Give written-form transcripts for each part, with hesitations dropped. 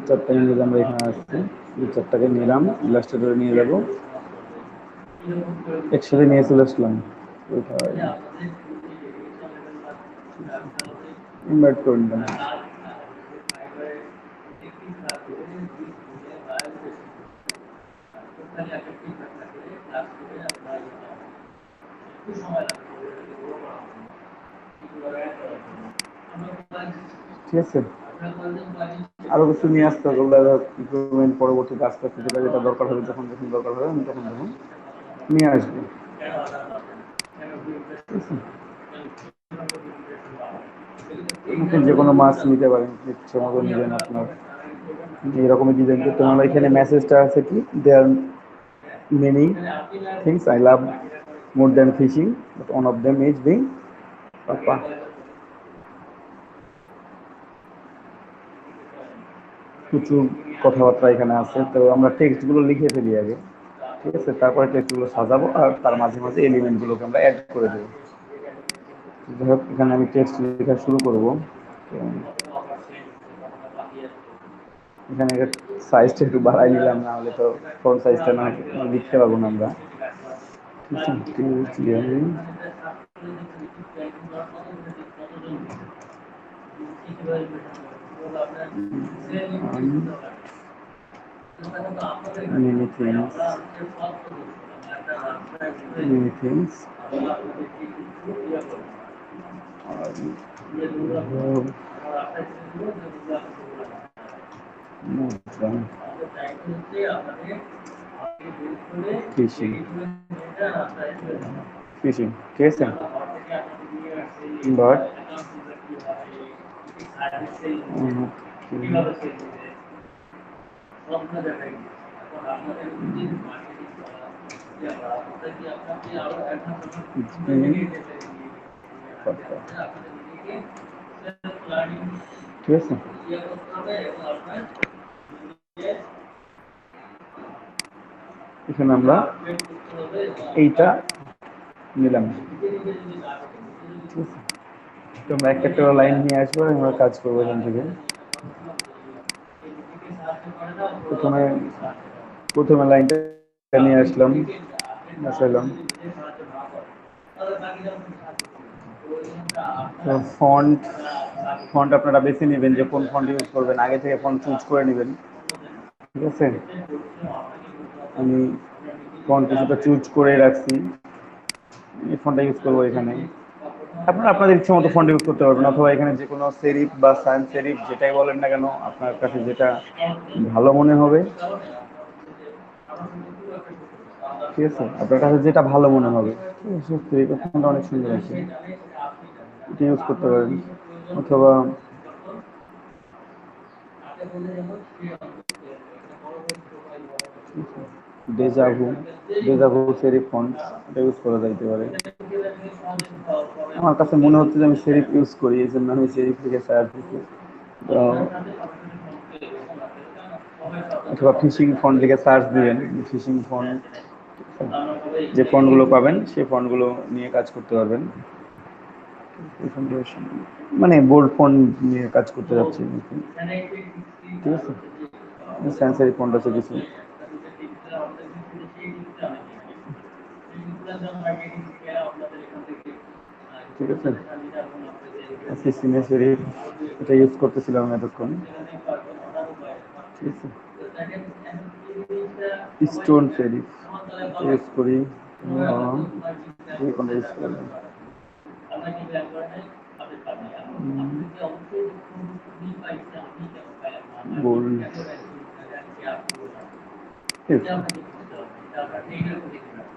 চারটা ইমেজ আমরা এখানে আসছি, চারটাকে নিলাম, ইলাস্ট্রেটরে নিয়ে যাবো, একসাথে নিয়ে চলে আসলাম। ইনভাইট করে নিলাম। ঠিক আছে, আরো কিছু নিয়ে আসতে হবে, ইমপ্রুভমেন্ট পরবর্তীতে আস্তে আস্তে যেটা দরকার হবে, যখন যখন দরকার হবে আমি তখন তখন নিয়ে আসবো। যে কোনো মাছ নিতে পারেন, ইচ্ছে মতো নেবেন আপনার, এরকমই ডিজাইন করতে। আমরা এখানে মেসেজটা আছে কি, there many things I love more than fishing, but one of them is being papa. প্রচুর কথাবার্তা এখানে আছে, তো আমরা টেক্সটগুলো লিখে ফেলি আগে, ঠিক আছে, তারপরে টেক্সটগুলো সাজাবো আর তার মাঝে মাঝে এলিমেন্টগুলোকে আমরা অ্যাড করে দেবো। যাই হোক, এখানে আমি টেক্সট লেখা শুরু করবো। এখানে সাইজটা একটু বাড়াই নিলাম, না হলে তো ফ্রন্ট সাইজটা না লিখতে পারবো না আমরা। Many things, many things fishing, fishing, ঠিক আছে, but ঠিক আছে। এখানে আমরা এইটা নিলাম, ঠিক আছে, তোমরা একটা একটা লাইন নিয়ে আসবো, আমরা কাজ করবো এখান থেকে। প্রথমে লাইনটা নিয়ে আসলাম, বসাইলাম। ফন্ট ফন্ট আপনারা বেছে নেবেন যে কোন ফন্ট ইউজ করবেন, আগে থেকে ফন্ট চুজ করে নেবেন, ঠিক আছে। আমি ফন্ট কিছুটা চুজ করে রাখছি, এই ফন্টটা ইউজ করবো এখানে। আপনারা আপনাদের ইচ্ছে মতো ফন্ট ইউজ করতে পারবেন, অথবা এখানে যে কোনো সেরিফ বা সায়েন্স সেরিফ যেটাই বলেন না কেন, আপনার কাছে যেটা ভালো মনে হবে, ঠিক আছে, আপনার কাছে যেটা ভালো মনে হবে, ফন্টটা অনেক সুন্দর আছে, এটা ইউজ করতে পারেন। অথবা ডেজাভু সেরিফ ফন্ট, এটা ইউজ করা যাইতে পারে। আমার কাছে মনে হচ্ছে যে আমি সেরিফ ইউজ করি, এই জন্য আমি সেরিফ থেকে সার্চ দিচ্ছি। অথবা ফিশিং ফন্ট লিখে সার্চ দিবেন, ফিশিং ফন্ট, যে ফন্টগুলো পাবেন সেই ফন্টগুলো নিয়ে কাজ করতে পারবেন। মানে বোল্ড ফন্ট নিয়ে কাজ করতে যাচ্ছি, ঠিক আছে। সেন্সারি ফন্ট আছে কিছু, ঠিক আছে। এটা ইউজ করতেছিলাম এতক্ষণ, ঠিক আছে। স্টোন সেরিফ ইউজ করি, এই কোনটা ইউজ করি, গোল্ড,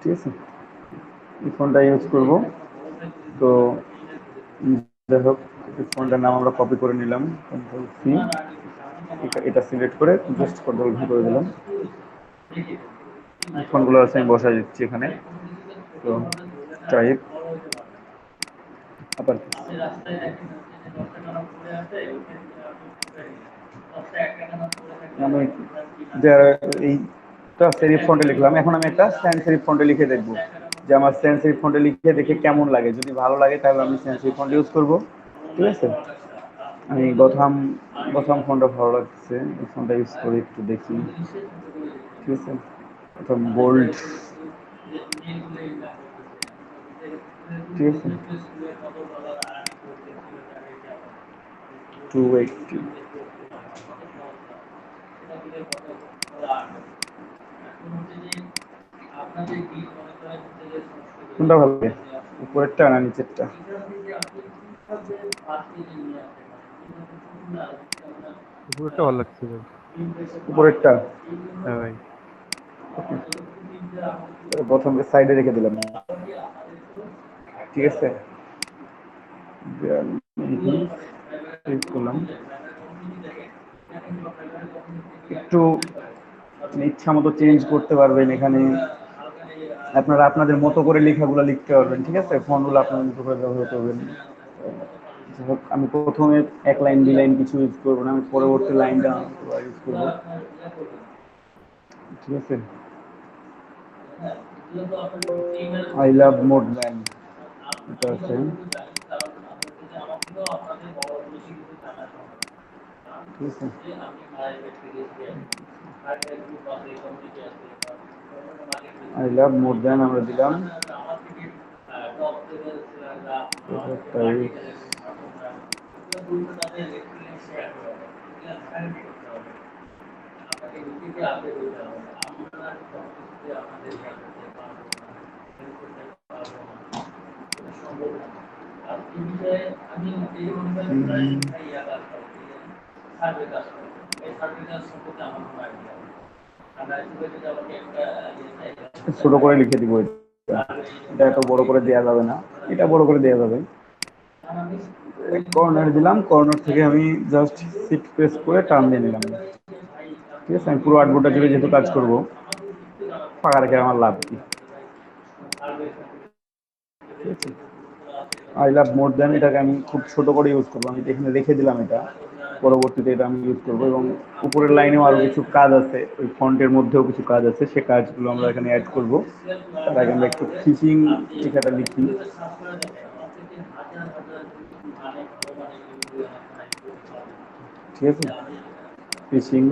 ঠিক আছে, এই ফোনটা ইউজ করব। তো যাই হোক, এই ফোনটার নাম আমরা কপি করে নিলাম, কন্ট্রোল সি, এটা সিলেক্ট করে জাস্ট কন্ট্রোল ভি করে দিলাম। ফোনগুলো আছে আমি বসাই দিচ্ছি এখানে। তো টাইপ আবার আমি এইটা সেরিফ ফন্টে লিখলাম, এখন আমি একটা স্যান্স সেরিফ ফন্টে লিখে দেখবো। যে আমার সেন্সরি ফন্টে লিখে দেখে কেমন লাগে, যদি ভালো লাগে তাহলে আমি সেন্সরি ফন্ট ইউজ করব। ঠিক আছে, আমি গথাম ফন্টটা ভালো লাগছে, এই ফন্টটা ইউজ করে একটু দেখি। ঠিক আছে, প্রথম বোল্ড। ঠিক আছে, 280। কোনটা ভালো লাগে, উপরেরটা না নিচেরটা? উপরেরটা ভালো লাগছে ভাই। উপরেরটা। হ্যাঁ ভাই। প্রথমে সাইডে রেখে দিলাম। ঠিক আছে, ক্লিক করলাম। একটু ইচ্ছা মতো চেঞ্জ করতে পারবেন এখানে, আপনারা আপনাদের মতো করে লেখাগুলো লিখতে পারবেন। ঠিক আছে, ফন্টগুলো আপনাদের মতো করে ব্যবহার করবেন। আমি প্রথমে এক লাইন দুই লাইন কিছু ইউজ করবো না, আমি পরবর্তী লাইনটা ইউজ করবো। ঠিক আছে, আই লাভ মোর দ্যান, এটা আছে। ঠিক আছে, আই লাভ মোর দ্যান আমরা দিলাম। ছোট করে লিখে দিব, এটা এত বড় করে দেওয়া যাবে না, এটা বড় করে দেওয়া যাবে। কর্নার দিলাম, কর্নার থেকে আমি জাস্ট শিফট প্রেস করে টার্ন দিয়ে নিলাম। ঠিক আছে, আমি পুরো আর্টবোর্ডটা জুড়ে যেহেতু কাজ করব, ফাঁকা রেখে আমার লাভ কি। আই লাভ মোর দ্যান এটাকে আমি খুব ছোট করে ইউজ করবো, আমি এখানে রেখে দিলাম এটা, পরবর্তীতে এটা আমি ইউজ করবো। এবং উপরের লাইনেও আরো কিছু কাজ আছে, ওই ফন্টের মধ্যেও কিছু কাজ আছে, সে কাজগুলো আমরা এখানে অ্যাড করব। তার আগে আমরা একটু ফিশিং লেখাটা লিখি। ঠিক আছে, ফিশিং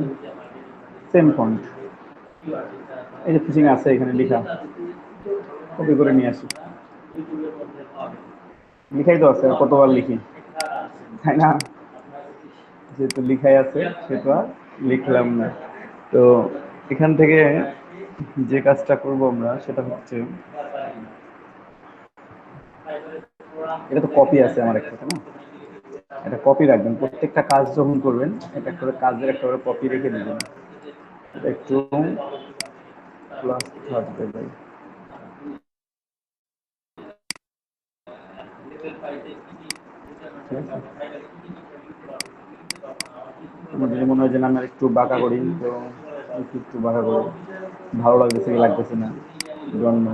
সেম ফন্ট, এই যে ফিশিং আছে এখানে লেখা, কপি করে নিয়ে আসি। লিখাই তো আছে, কতবার লিখি, তাই না? যেহেতু লিখাই আছে সেটা লিখলাম না। তো এখান থেকে যে কাজটা করব আমরা সেটা হচ্ছে, এটা তো কপি আছে আমার একটা, না এটা কপি রাখবেন, প্রত্যেকটা কাজ যখন করবেন এটা একটা করে কাজের একটা করে কপি রেখে দিবেন। এটা একটু প্লাস থাকবে ভাই। ঠিক আছে, আমার যদি মনে হয় যে না আমি একটু বাঁকা করি, তো একটু বাঁকা করে, ভালো লাগতেছে কি লাগতেছে না জন্য।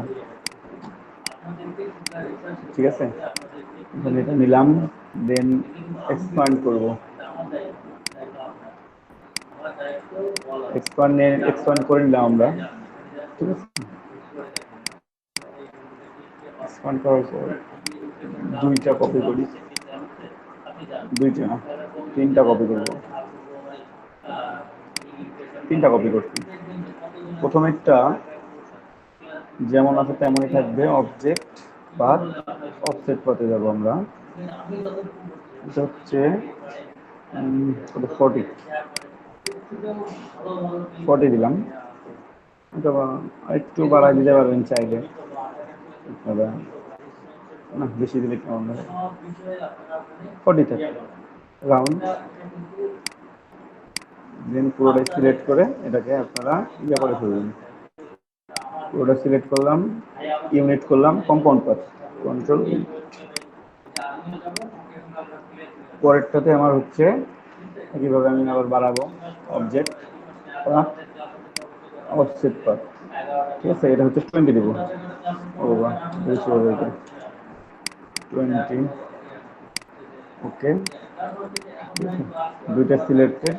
ঠিক আছে, এখন এটা নিলাম, দেন এক্সপ্যান্ড করব। এক্সপ্যান্ড করে নিলাম আমরা। ঠিক আছে, এক্সপ্যান্ড করার পর দুইটা কপি করি, দুইটা না তিনটা কপি করব, তিনটা কপি করছি। প্রথমেরটা যেমন আছে তেমনই থাকবে, অবজেক্ট পাথ, অফসেট পাথে যাব আমরা। এটা হচ্ছে 40 40 দিলাম। এটা একটু বাড়াই দিতে পারবেন চাইলে আপনারা, না বেশি দিলে কেমন হয়, 40 থাকে রাউন্ড। দেন পুরোটা সিলেক্ট করে এটাকে আপনারা ইয়ে করে ফেলবেন। পুরোটা সিলেক্ট করলাম, ইউনিট করলাম, কম্পাউন্ড পাথ, কন্ট্রোল। পরেরটাতে আমার হচ্ছে কিভাবে আমি আবার বাড়াবো, অবজেক্ট পাথ, অফসেট পাথ। ঠিক আছে, এটা হচ্ছে 20 দেবো। ও বাবা, বেশি হবে এটা, 20। ওকে, দুইটা selected,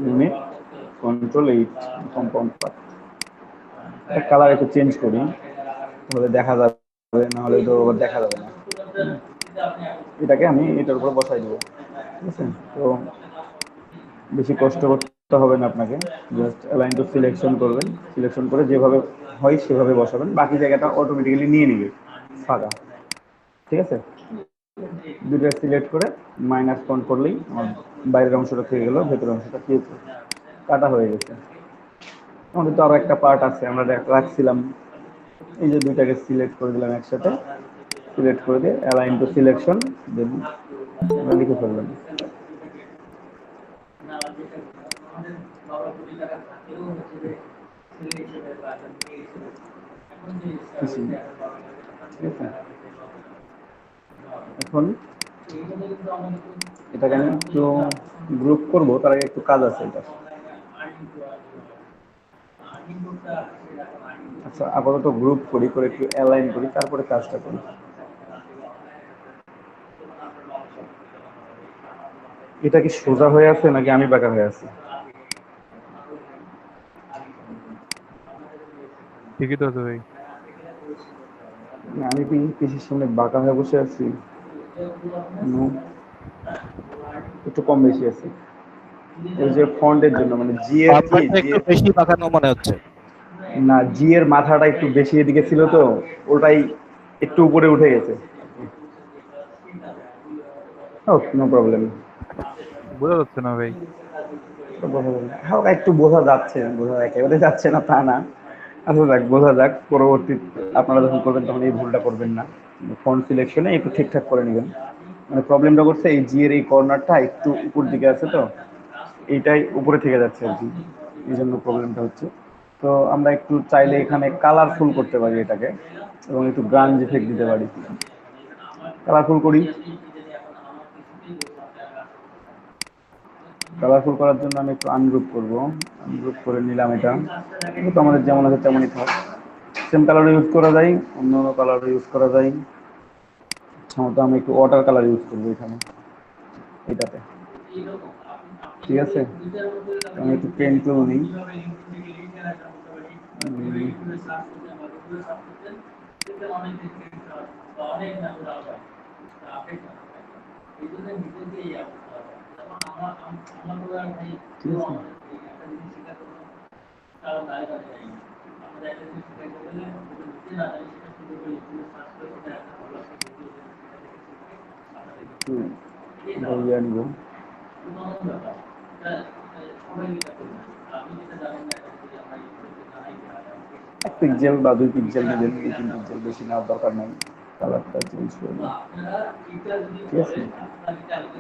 unit, control 8, compound path. Colour একটু চেঞ্জ করি, তাহলে দেখা যাবে, না হলে তো আবার দেখা যাবে না। এটাকে আমি এটার উপর বসাই দেবো, ঠিক আছে? তো বেশি কষ্ট করতে হবে না আপনাকে, জাস্ট অ্যালাইন টু সিলেকশন করবেন, সিলেকশন করে যেভাবে হয় সেভাবে বসাবেন, বাকি জায়গাটা অটোমেটিক্যালি নিয়ে নেবে ফাঁকা, ঠিক আছে? দুটো সিলেক্ট করে মাইনাস পয়েন্ট করলেই আমার বাইরের অংশটা থেকে গেল, ভেতরের অংশটা কি কাটা হয়ে গেছে। আমাদের তো আরো একটা পার্ট আছে আমরা রাখছিলাম, এই যে দুইটাকে সিলেক্ট করে দিলাম একসাথে, সিলেক্ট করে দিয়ে অ্যালাইন টু সিলেকশন দেন লিখে ফেললাম। এখন এটাকে আমি একটু গ্রুপ করবো, তার আগে একটু কাজ আছে এটা। আচ্ছা, আপাতত গ্রুপ করি, করে একটু অ্যালাইন করি, তারপরে কাজটা করি। এটা কি সোজা হয়ে আছে নাকি আমি বাঁকা হয়ে আছি? ঠিকই তো আছে ভাই। না, আমি কি পিসির সামনে বাঁকা হয়ে বসে আছি? No, একটু কম বেশি আছে। ওই যে ফন্টের জন্য, মানে জি এর কি পারফরটা জি একটু এর, বেশি পাকানো মনে হচ্ছে। না জি এর মাথাটা একটু বেশি এদিকে ছিল তো, ওটাই একটু উপরে উঠে গেছে। ওকে, নো প্রবলেম। বোঝা যাচ্ছে না ভাই। হালকা একটু বোঝা যাচ্ছে, বোঝা একেবারে যাচ্ছে না তা না। আচ্ছা যাক, বোঝা যাক, পরবর্তী আপনারা যখন করবেন তখন এই ভুলটা করবেন না। ফন্ট সিলেকশনে একটু ঠিকঠাক করে নেবেন। মানে প্রবলেমটা করছে এই জি এর এই কর্নারটা একটু উপর দিকে আছে তো, এইটাই উপরে থেকে যাচ্ছে আর কি, এই জন্য প্রবলেমটা হচ্ছে। তো আমরা একটু চাইলে এখানে কালারফুল করতে পারি এটাকে, এবং একটু গ্রাঞ্জ ইফেক্ট দিতে পারি। কালারফুল করি। কালারফুল করার জন্য আমি একটু আনগ্রুপ করব, আনগ্রুপ করে নিলাম। এটা তো আমাদের যেমন আছে তেমনই থাক, সেম কালার ইউজ করা যায়, অন্য অন্য কালার ইউজ করা যায়। সম্ভবত আমি একটু ওয়াটার কালার ইউজ করবো এখানে, এটাতে, ঠিক আছে? আমি একটু পেন টুল নিই। ঠিক আছে, একটু ইয়ে নিব, এক পিক্সেল বা 2 পিক্সেল নেবেন, 2-3 পিক্সেল, বেশি নেওয়ার দরকার নাই। কালারটা চেঞ্জ করে নিন, ঠিক আছে?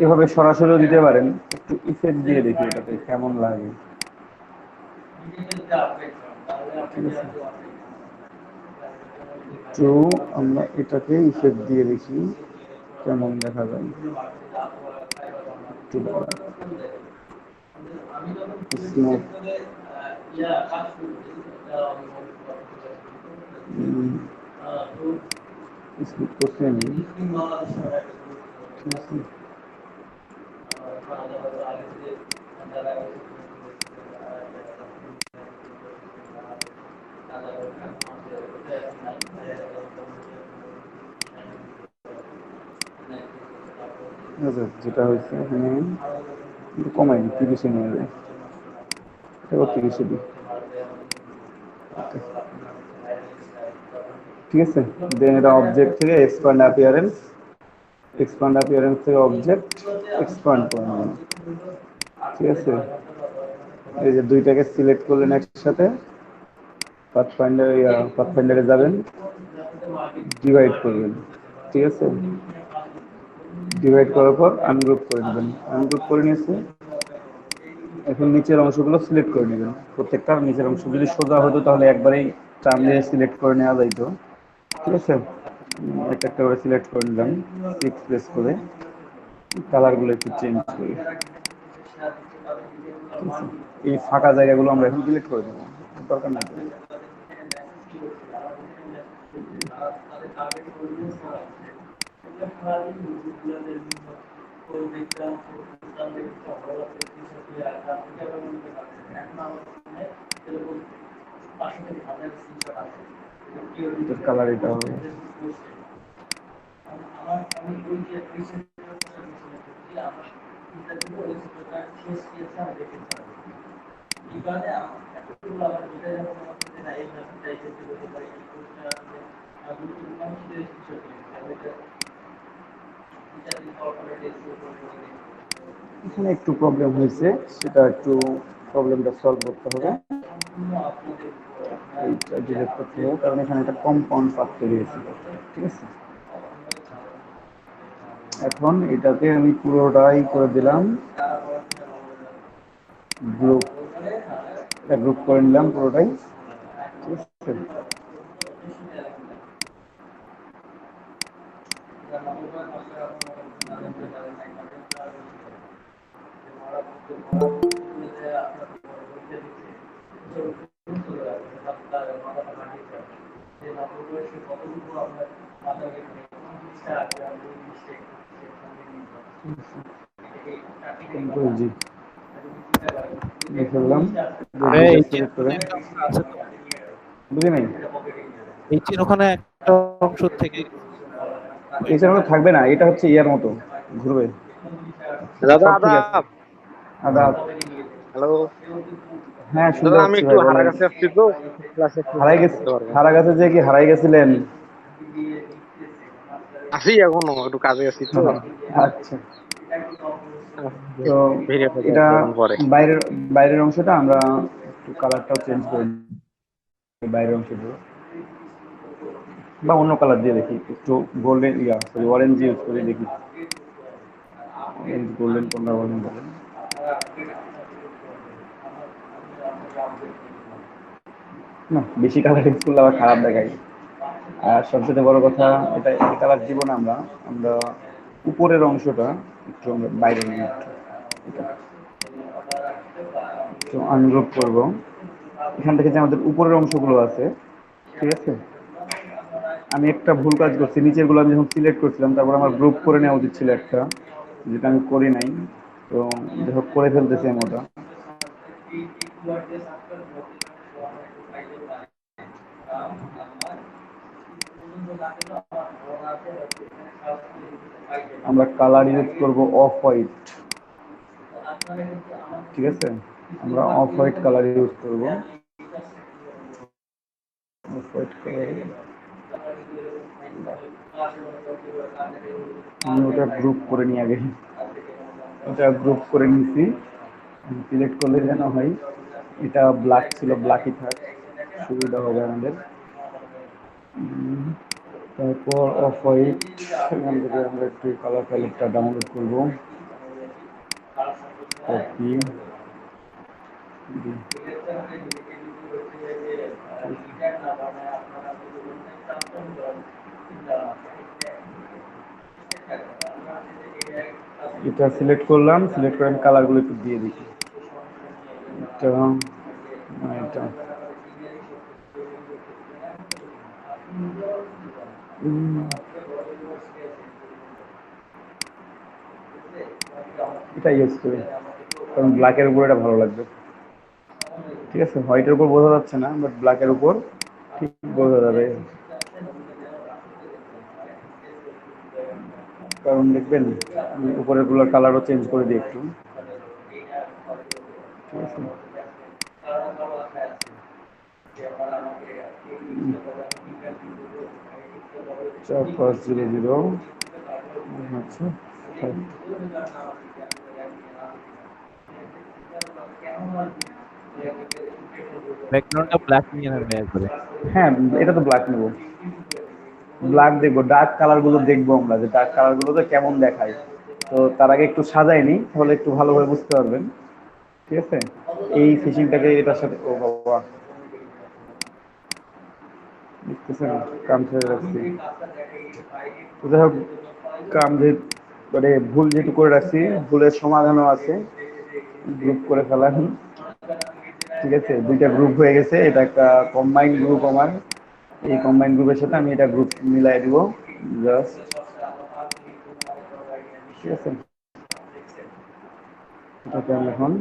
এভাবে সরাসরিও দিতে পারেন, একটু ইফেক্ট দিয়ে দেখি এটাতে কেমন লাগে, ঠিক আছে? তো আমরা এটাকে ইফেক্ট দিয়ে দেখি কেমন দেখা যায়। একটু স্মুথ, স্মুথ করতে আমি, ঠিক আছে? আচ্ছা, যেটা হয়েছে এখানে একটু কমাই দিই, 30-এ নিয়ে যায়, এটা 30-এ দিই, ঠিক আছে? দেন এটা অবজেক্ট থেকে এক্সপ্যান্ড অ্যাপিয়ারেন্স, এক্সপ্যান্ড অ্যাপিয়ারেন্স থেকে অবজেক্ট এক্সপ্যান্ড করে নেবেন, ঠিক আছে? এই যে দুইটাকে সিলেক্ট করলেন একসাথে, পাথফাইন্ডারে যাবেন, ডিভাইড করবেন, ঠিক আছে? ডিভাইড করার পর আনগ্রুপ করে নেবেন, আনগ্রুপ করে নিয়েছে। এখন নিচের অংশগুলো সিলেক্ট করে নেবেন, প্রত্যেকটা নিচের অংশ যদি সোজা হতো তাহলে একবারেই টার্ম দিয়ে সিলেক্ট করে নেওয়া যাইতো, ঠিক আছে? একটা একটা করে সিলেক্ট করে নিলাম, 6 প্রেস করে কালারগুলো একটু চেঞ্জ করি, ঠিক আছে? এই ফাঁকা জায়গাগুলো আমরা এখন ডিলিট করে দেবো, দরকার নাই। এটার কালার এটা হবে। এখানে একটু প্রবলেম হয়েছে, সেটা একটু প্রবলেমটা সলভ করতে হবে। এইটা ডিলিট করতে হবে, কারণ এখানে একটা কম্পাউন্ড পাথ তৈরি হয়েছিল। ঠিক আছে, এখন এটাকে আমি পুরোটাই করে দিলাম গ্রুপ, এটা গ্রুপ করে নিলাম পুরোটাই। ঠিক আছে, কন্ট্রোল জি লিখলাম, ভাই দুইটা এইচের সিলেক্ট করে। একটা অংশ আছে তো, বুঝি নাই, এইচের ওখানে একটা অংশ থেকে এছাড়া থাকবে না, এটা হচ্ছে ইয়ার মতো ঘুরবে। এটা দাদা সব ঠিক আছে। আদাব। আদাব। হ্যালো হ্যাঁ শুনতে দাদা, আমি পাচ্ছি একটু ভাই, হারা বলেন। কাছে আসছি তো, ক্লাসে একটু হারাই হেল্প গেছে, করতে পারবেন? হারা গেছে যে কি হারাই গেছিলেন? আসি এখনো একটু কাজে আছি তো। আচ্ছা, তো বেরিয়ে থাকবো এটা এখন পরে। বাইরের বাইরের অংশটা আমরা একটু কালারটাও চেঞ্জ করে দিই, বাইরের অংশগুলো বা অন্য কালার দিয়ে দেখি, একটু golden yeah sorry orange use করে দেখি, অরেঞ্জ গোল্ডেন কোনটা বলেন বলেন। না, বেশি কালার ইউজ করলে আবার খারাপ দেখায়। আর সবচেয়ে বড় কথা, এটা এই কালার দিব না আমরা, আমরা উপরের অংশটা একটু আমরা বাইরে নিয়ে একটু এটা একটু আনগ্রুপ করবো। এখান থেকে যে আমাদের উপরের অংশগুলো আছে, ঠিক আছে, আমি একটা ভুল কাজ করছি, নিচের গুলো আমি যখন সিলেক্ট করছিলাম তারপর আমার গ্রুপ করে নেওয়া উচিত ছিল একটা, যেটা আমি করি নাই। তো যাই হোক করে ফেলতেছি আমি ওটা। আমরা কালার ইউজ করব অফ হোয়াইট। ঠিক আছে, আমরা অফ হোয়াইট কালার ইউজ করব। অফ হোয়াইট কালার আমি ওটা গ্রুপ করে নিই আগে, ওটা গ্রুপ করে নিছি। সিলেক্ট করলে যেন হয়, এটা ব্ল্যাক ছিল, ব্ল্যাকই থাক, সুবিধা হবে আমাদের। তারপর অফ হোয়াইট, এখান থেকে আমরা একটু কালার প্যালেটটা ডাউনলোড করব, কপি, এটা সিলেক্ট করলাম, সিলেক্ট করে আমি কালারগুলো একটু দিয়ে দিচ্ছি। এটা এটা এটা ইউজ করি, কারণ ব্ল্যাকের উপর এটা ভালো লাগবে। ঠিক আছে, হোয়াইটের উপর বোঝা যাচ্ছে না, বাট ব্ল্যাকের উপর ঠিক বোঝা যাবে, কারণ দেখবেন আমি উপরের গুলোর কালারও চেঞ্জ করে দিই একটু। ঠিক আছে, 4500, আচ্ছা, ব্যাকগ্রাউন্ডটা ব্ল্যাক নিয়ে নেন ভাই একবারে। হ্যাঁ এটা তো ব্ল্যাক নেবো, ব্ল্যাক দেখবো, ডার্ক কালার গুলো দেখবো আমরা, যে ডার্ক কালার গুলো তো কেমন দেখায়। তো তার আগে একটু সাজাই নি, তাহলে একটু ভালোভাবে বুঝতে পারবেন। ঠিক আছে, এই ফিশিংটাকে এটার সাথে, ও বাবা দেখতেছেন, কাম ছেড়ে রাখছি। তো যাই হোক, কাম যে মানে ভুল যেটু করে রাখছি, ভুলের সমাধানও আছে, গ্রুপ করে ফেলাম। ঠিক আছে, দুইটা গ্রুপ হয়ে গেছে, এটা একটা কম্বাইন গ্রুপ আমার। এই কম্বাইন গ্রুপের সাথে আমি এটা গ্রুপ মিলাই দিব জাস্ট। ঠিক আছে, এটাকে আমি এখন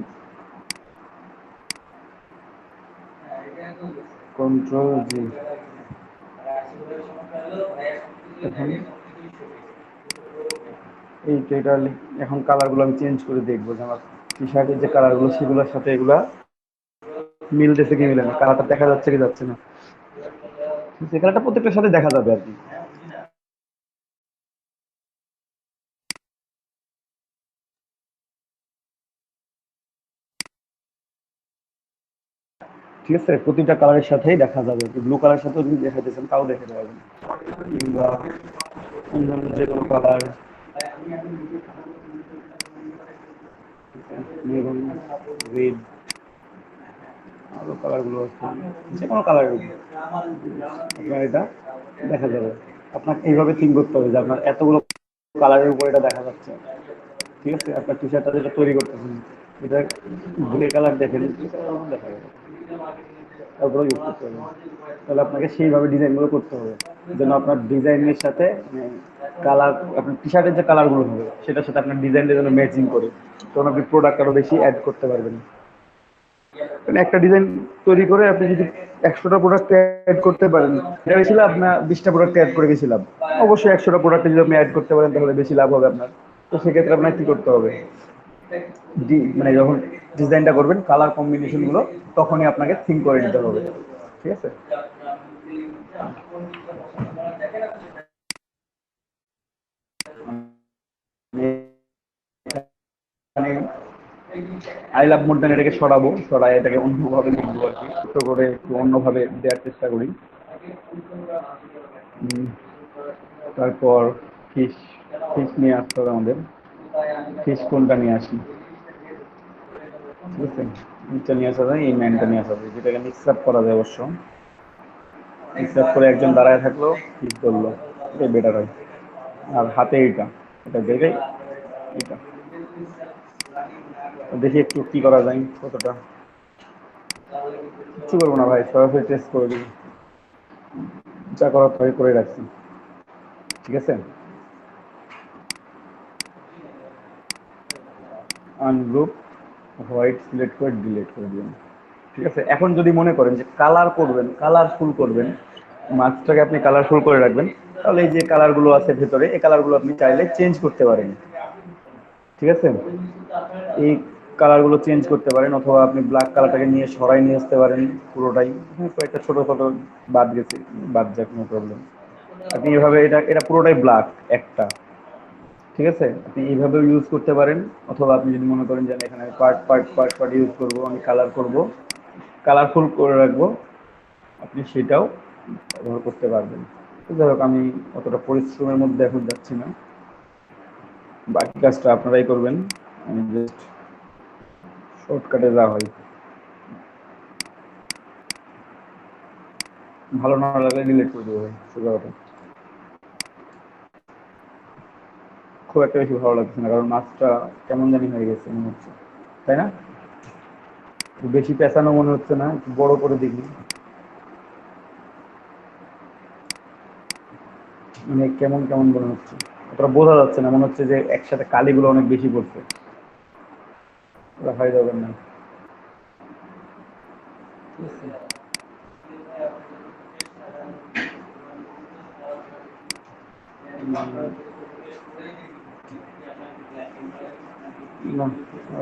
কন্ট্রোল জি এখন এই টোটাল এখন কালারগুলো আমি চেঞ্জ করে দেখবো যে আমার টি শার্টের যে কালারগুলো সেগুলোর সাথে এগুলা মিলতেছে কি মিলে না, কালারটা দেখা যাচ্ছে কি যাচ্ছে না। সেই কালারটা প্রত্যেকটার সাথে দেখা যাবে আর কি। ঠিক আছে, প্রতিটা কালারের সাথেই দেখা যাবে। ব্লু কালারের সাথেও যদি দেখাইতেছেন তাও দেখে যাবেন, কিংবা অন্যান্য যে কোনো কালার, মেরুন, রেড, আরো কালারগুলো আছে, যে কোনো কালারের উপর আপনার এটা দেখা যাবে। আপনাকে এইভাবে থিঙ্ক করতে হবে যে আপনার এতগুলো কালারের উপর এটা দেখা যাচ্ছে। ঠিক আছে, আপনার টি শার্টটা যেটা তৈরি করতেছেন এটা গ্রে কালার দেখেন, দেখা যাবে, তারপরে ইউজ করতে হবে। তাহলে আপনাকে সেইভাবে ডিজাইনগুলো করতে হবে যেন আপনার ডিজাইনের সাথে কালার, আপনার টি শার্টের যে কালারগুলো হবে সেটার সাথে আপনার ডিজাইনটা যেন ম্যাচিং করে, তখন আপনি প্রোডাক্ট আরও বেশি অ্যাড করতে পারবেন। মানে একটা ডিজাইন তৈরি করে আপনি যদি 100টা প্রোডাক্ট অ্যাড করতে পারেন, এটা বেশি লাভ না 20টা প্রোডাক্ট অ্যাড করে বেশি লাভ? অবশ্যই 100টা প্রোডাক্টে যদি আপনি অ্যাড করতে পারেন তাহলে বেশি লাভ হবে আপনার। তো সেক্ষেত্রে আপনার কি করতে হবে, মানে যখন ডিজাইনটা করবেন কালার কম্বিনেশন গুলো তখনই আপনাকে থিঙ্ক করে নিতে হবে। ঠিক আছে, মানে আই লাভ মোর দ্যান এটাকে সরাবো, সরাই এটাকে অন্যভাবে লিখবো আর কি, ছোট করে একটু অন্যভাবে দেওয়ার চেষ্টা করি। তারপর ফিশ, ফিশ নিয়ে আসতে হবে আমাদের। ফিশ কোনটা নিয়ে আসি, ঠিক আছে, নিচটা নিয়ে আসা যায়, এই ম্যানটা নিয়ে আসা যায়, যেটাকে মিক্স আপ করা যায় অবশ্য। মিক্স আপ করে একজন দাঁড়ায় থাকলো, ফিশ ধরলো, এটাই বেটার হয়। আর হাতে এইটা, এটা দেখে এইটা দেখি একটু কি করা যায়, কতটা। কিছু করবো না ভাই, সরাসরি টেস্ট করে দিবি, যা করার তাই করে রাখছি। ঠিক আছে, আনগ্রুপ, হোয়াইট সিলেক্ট করে ডিলিট করে দিবেন। ঠিক আছে, এখন যদি মনে করেন যে কালার করবেন, কালারফুল করবেন, মাছটাকে আপনি কালারফুল করে রাখবেন, তাহলে এই যে কালারগুলো আছে ভেতরে এই কালারগুলো আপনি চাইলে চেঞ্জ করতে পারেন। ঠিক আছে, এই কালারগুলো চেঞ্জ করতে পারেন, অথবা আপনি ব্ল্যাক কালারটাকে নিয়ে সরাই নিয়ে আসতে পারেন পুরোটাই। কয়েকটা ছোটো ছোটো বাদ গেছে, বাদ যাক, নো প্রবলেম। আপনি এভাবে এটা এটা পুরোটাই ব্ল্যাক একটা। ঠিক আছে, আপনি এইভাবেও ইউজ করতে পারেন, অথবা আপনি যদি মনে করেন যে আমি এখানে part part part part use করবো, আমি কালার করব, কালারফুল করে রাখবো, আপনি সেটাও ব্যবহার করতে পারবেন। তো যাই হোক, আমি অতটা পরিশ্রমের মধ্যে এখন যাচ্ছি না, বাকি কাজটা আপনারাই করবেন, আমি জাস্ট শর্টকাটে যা হয়। ভালো না লাগলে ডিলিট করে দেবো, সোজা কথা। খুব একটা বেশি ভালো লাগছে না, কারণ মাছটা কেমন জানি হয়ে গেছে মনে হচ্ছে, তাই না? একটু বেশি পেঁচানো মনে হচ্ছে না, একটু বড় করে দেখি, মানে কেমন কেমন মনে হচ্ছে, অতটা বোঝা যাচ্ছে না, মনে হচ্ছে যে একসাথে কালিগুলো অনেক বেশি পড়ছে, রাখাই যাবেন না। না,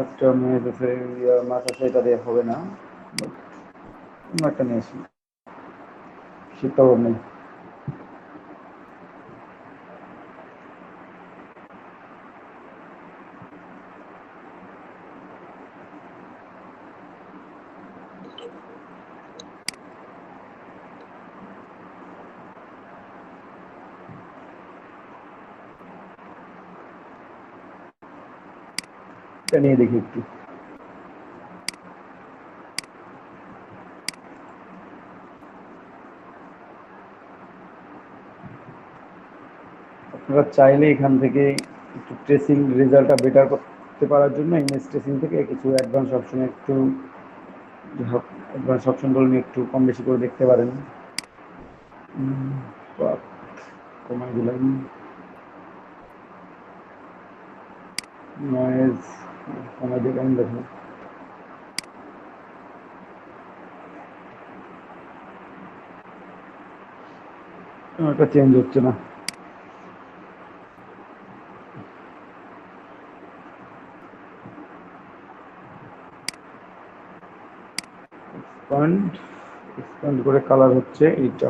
একটা মেয়ে কাছে মাছ আছে, এটা দিয়ে হবে না, অন্য একটা নিয়ে আসি, শীতকাল নেই। এটা নিয়ে দেখি একটু। আপনারা চাইলে এখান থেকে একটু ট্রেসিং রেজাল্টটা বেটার করতে পারার জন্য ইমেজ ট্রেসিং থেকে কিছু অ্যাডভান্স অপশনে একটু, অ্যাডভান্স অপশনগুলো নিয়ে একটু কম বেশি করে দেখতে পারেন। কমাই দিলাম, নয়েজ কমাই দিলাম, দেখুন এটা চেঞ্জ হচ্ছে না। এক্সপ্যান্ড এক্সপ্যান্ড করে কালার হচ্ছে এইটা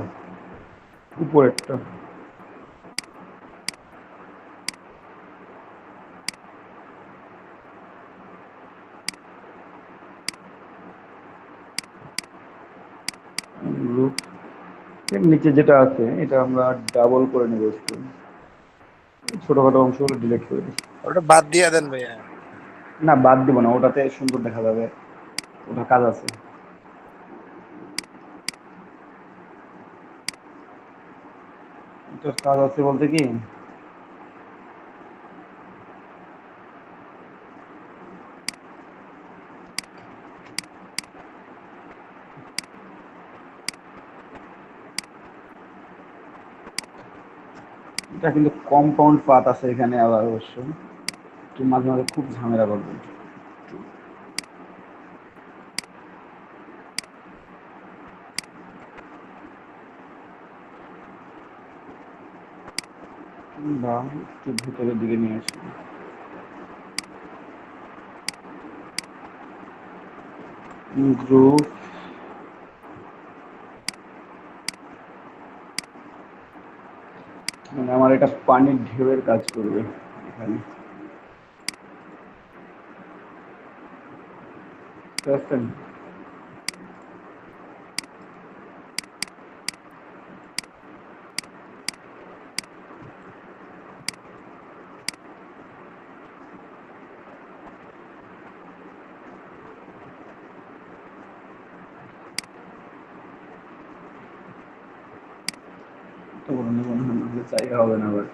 উপরেরটা। গ্রুপ এর নিচে যেটা আছে এটা আমরা ডাবল করে নেব একটু, ছোটখাটো অংশগুলো ডিলিট করে দিই। ওটা বাদ দিয়ে দেন ভাইয়া। না বাদ দিব না, ওটাতে সুন্দর দেখা যাবে, ওটা কাজ আছে। এটার কাজ আছে বলতে কি, এটা কিন্তু কম্পাউন্ড পাত আছে এখানে, আবার অবশ্য একটু মাঝে মাঝে খুব ঝামেলা করবে। বা একটু ভিতরের দিকে নিয়ে আসি। গ্রুপ মানে আমার এটা পানির ঢেউয়ের কাজ করবে এখানে, বুঝতে পারছেন? তো বড় নেব না, নাহলে জায়গা হবে না আবার।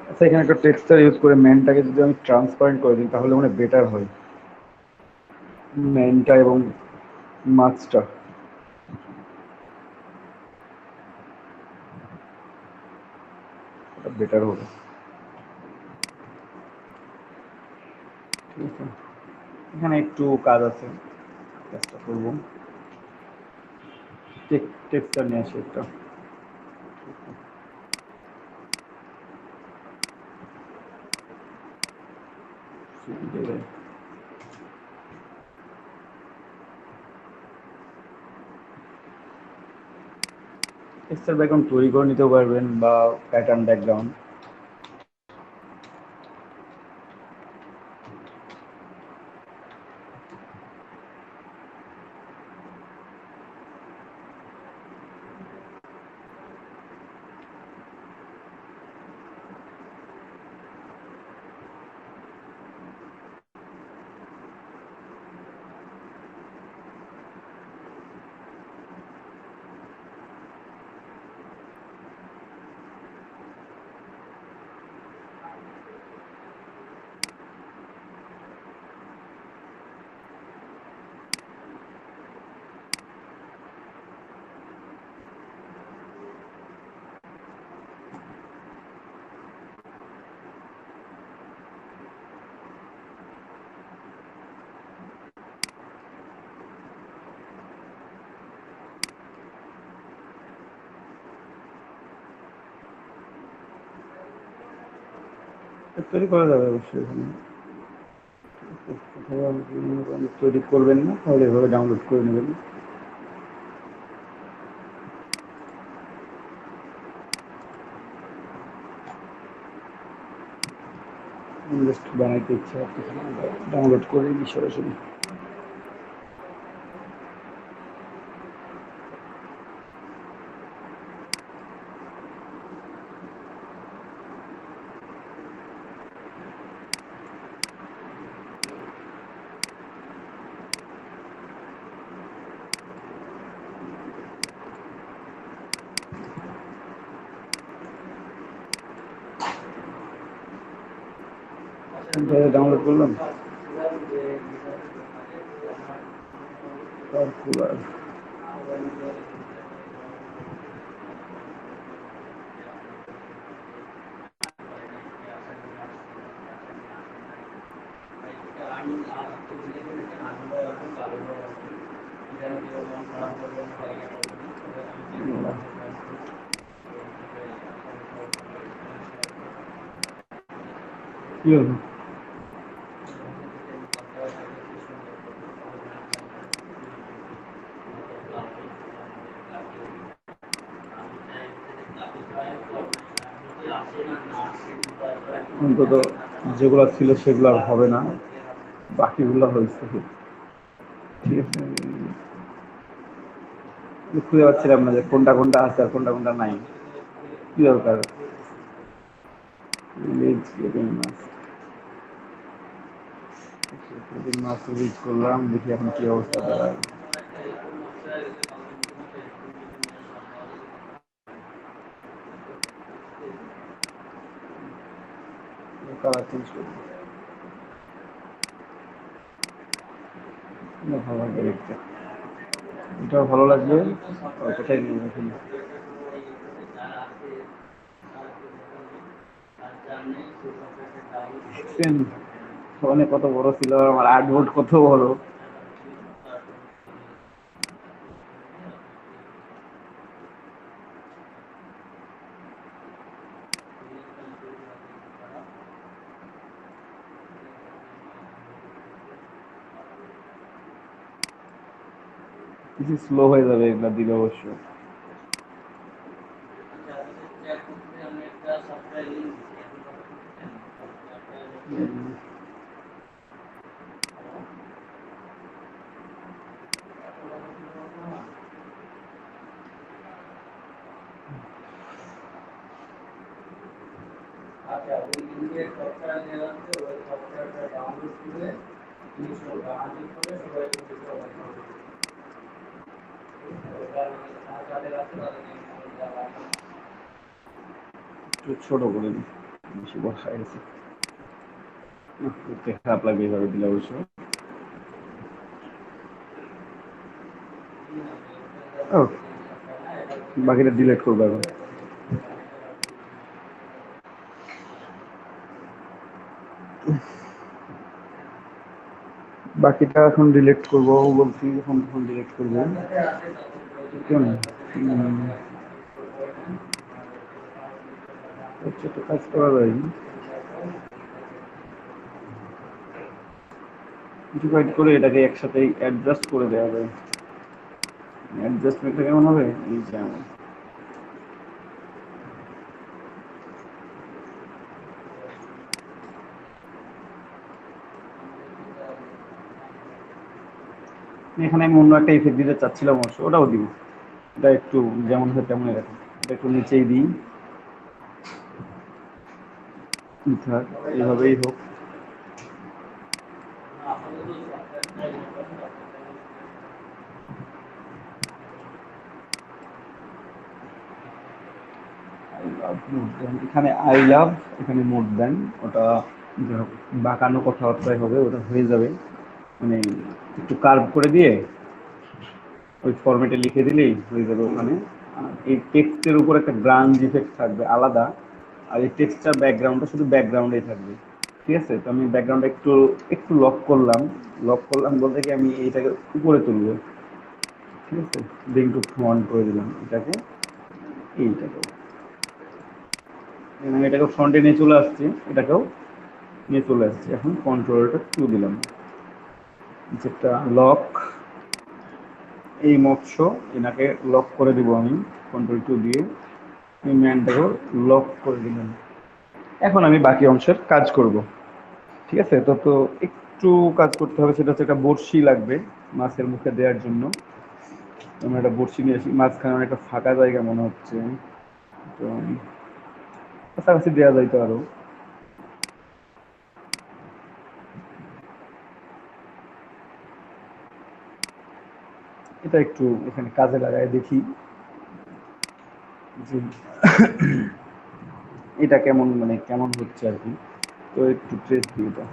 আচ্ছা, এখানে একটা টেক্সচার ইউজ করে ম্যানটাকে যদি আমি ট্রান্সপারেন্ট করে দিই তাহলে মানে বেটার হয়, ম্যানটা এবং মাছটা। ওটা বেটার হবে, ঠিক আছে? এখানে একটু কাজ আছে, কাজটা করবো। টেক্সচার নিয়ে আসি একটা, টেক্সচার ব্যাকগ্রাউন্ড তৈরি করে নিতেও পারবেন বা প্যাটার্ন ব্যাকগ্রাউন্ড। তৈরি করা যাবে অবশ্যই এখানে। কোথাও আপনি তৈরি করবেন না তাহলে এভাবে ডাউনলোড করে নেবেন। জাস্ট বানাইতে ইচ্ছা হচ্ছে ডাউনলোড করে নিই সরাসরি। ডাউনলোড করলাম সার্কুলার। কি হলো? অন্তত যেগুলো ছিল সেগুলো আর হবে না, বাকিগুলো হয়েছে। ঠিক আছে, খুঁজে পাচ্ছিলাম না যে কোনটা কোনটা আছে আর কোনটা কোনটা নাই। কি দরকার? মাছ রিলিজ করলাম, দেখি এখন কি অবস্থা দাঁড়ায়। কালার চেঞ্জ করবো, ভালো লাগবে দেখতে। এটাও ভালো লাগবে। কোথায় নিয়ে দেখুন, দেখছেন ফোনে কত বড় ছিল, আমার আর্টবোর্ড কত বড়। কিছু স্লো হয়ে যাবে এগুলা দিলে অবশ্য। একটু ছোট করে দিই, বেশি বর্ষা গেছে। দেখতে খারাপ লাগবে এইভাবে দিলে অবশ্য। ও, বাকিটা ডিলিট করবো এখন। বাকিটা এখন ডিলিট করবো বলছি, এখন ডিলিট করবো। ছোট কাজ করা যায়, কিছু কাজ করে এটাকে একসাথে অ্যাডজাস্ট করে দেওয়া যায়। অ্যাডজাস্টমেন্টটা কেমন হবে? এই যেমন এখানে আমি অন্য একটা ইফেক্ট দিতে চাচ্ছিলাম অবশ্য, ওটাও দিব। এটা একটু যেমন হয় তেমনই রাখি, এটা একটু নিচেই দিই। থাক, এইভাবেই হোক। এখানে আই লাভ, এখানে মোর দেন, ওটা বাঁকানো কথাবার্তায় হবে, ওটা হয়ে যাবে। মানে একটু কার্ভ করে দিয়ে ওই ফরম্যাটে লিখে দিলেই হয়ে যাবে ওখানে। আর এই টেক্সটের উপর একটা গ্রাঞ্জ ইফেক্ট থাকবে আলাদা, আর এই টেক্সটার ব্যাকগ্রাউন্ডটা শুধু ব্যাকগ্রাউন্ডেই থাকবে। ঠিক আছে, তো আমি ব্যাকগ্রাউন্ডটা একটু একটু লক করলাম বলতে কি আমি এইটাকে উপরে তুলবো। ঠিক আছে, ব্রিং টু ফ্রন্ট করে দিলাম এটাকে, এইটাকেও আমি এটাকে ফ্রন্টে নিয়ে চলে আসছি, এটাকেও নিয়ে চলে আসছি। এখন কন্ট্রোলটা টু দিলাম, যেটা লক, এই মৎস্য এনাকে লক করে দিব আমি কন্ট্রোল টু দিয়ে, এই ম্যানটাকেও লক করে দিলাম। এখন আমি বাকি অংশের কাজ করব। ঠিক আছে, তো একটু কাজ করতে হবে, সেটা হচ্ছে একটা বড়শি লাগবে মাছের মুখে দেওয়ার জন্য। আমরা একটা বড়শি নিয়ে আসি, মাঝখানে অনেকটা ফাঁকা জায়গা মনে হচ্ছে, তো কাছাকাছি দেওয়া যাইতো আরো। এটা একটু এখানে কাজে লাগায় দেখি যে এটা কেমন, মানে কেমন হচ্ছে আর কি। তো একটু ট্রেস দিই এটা।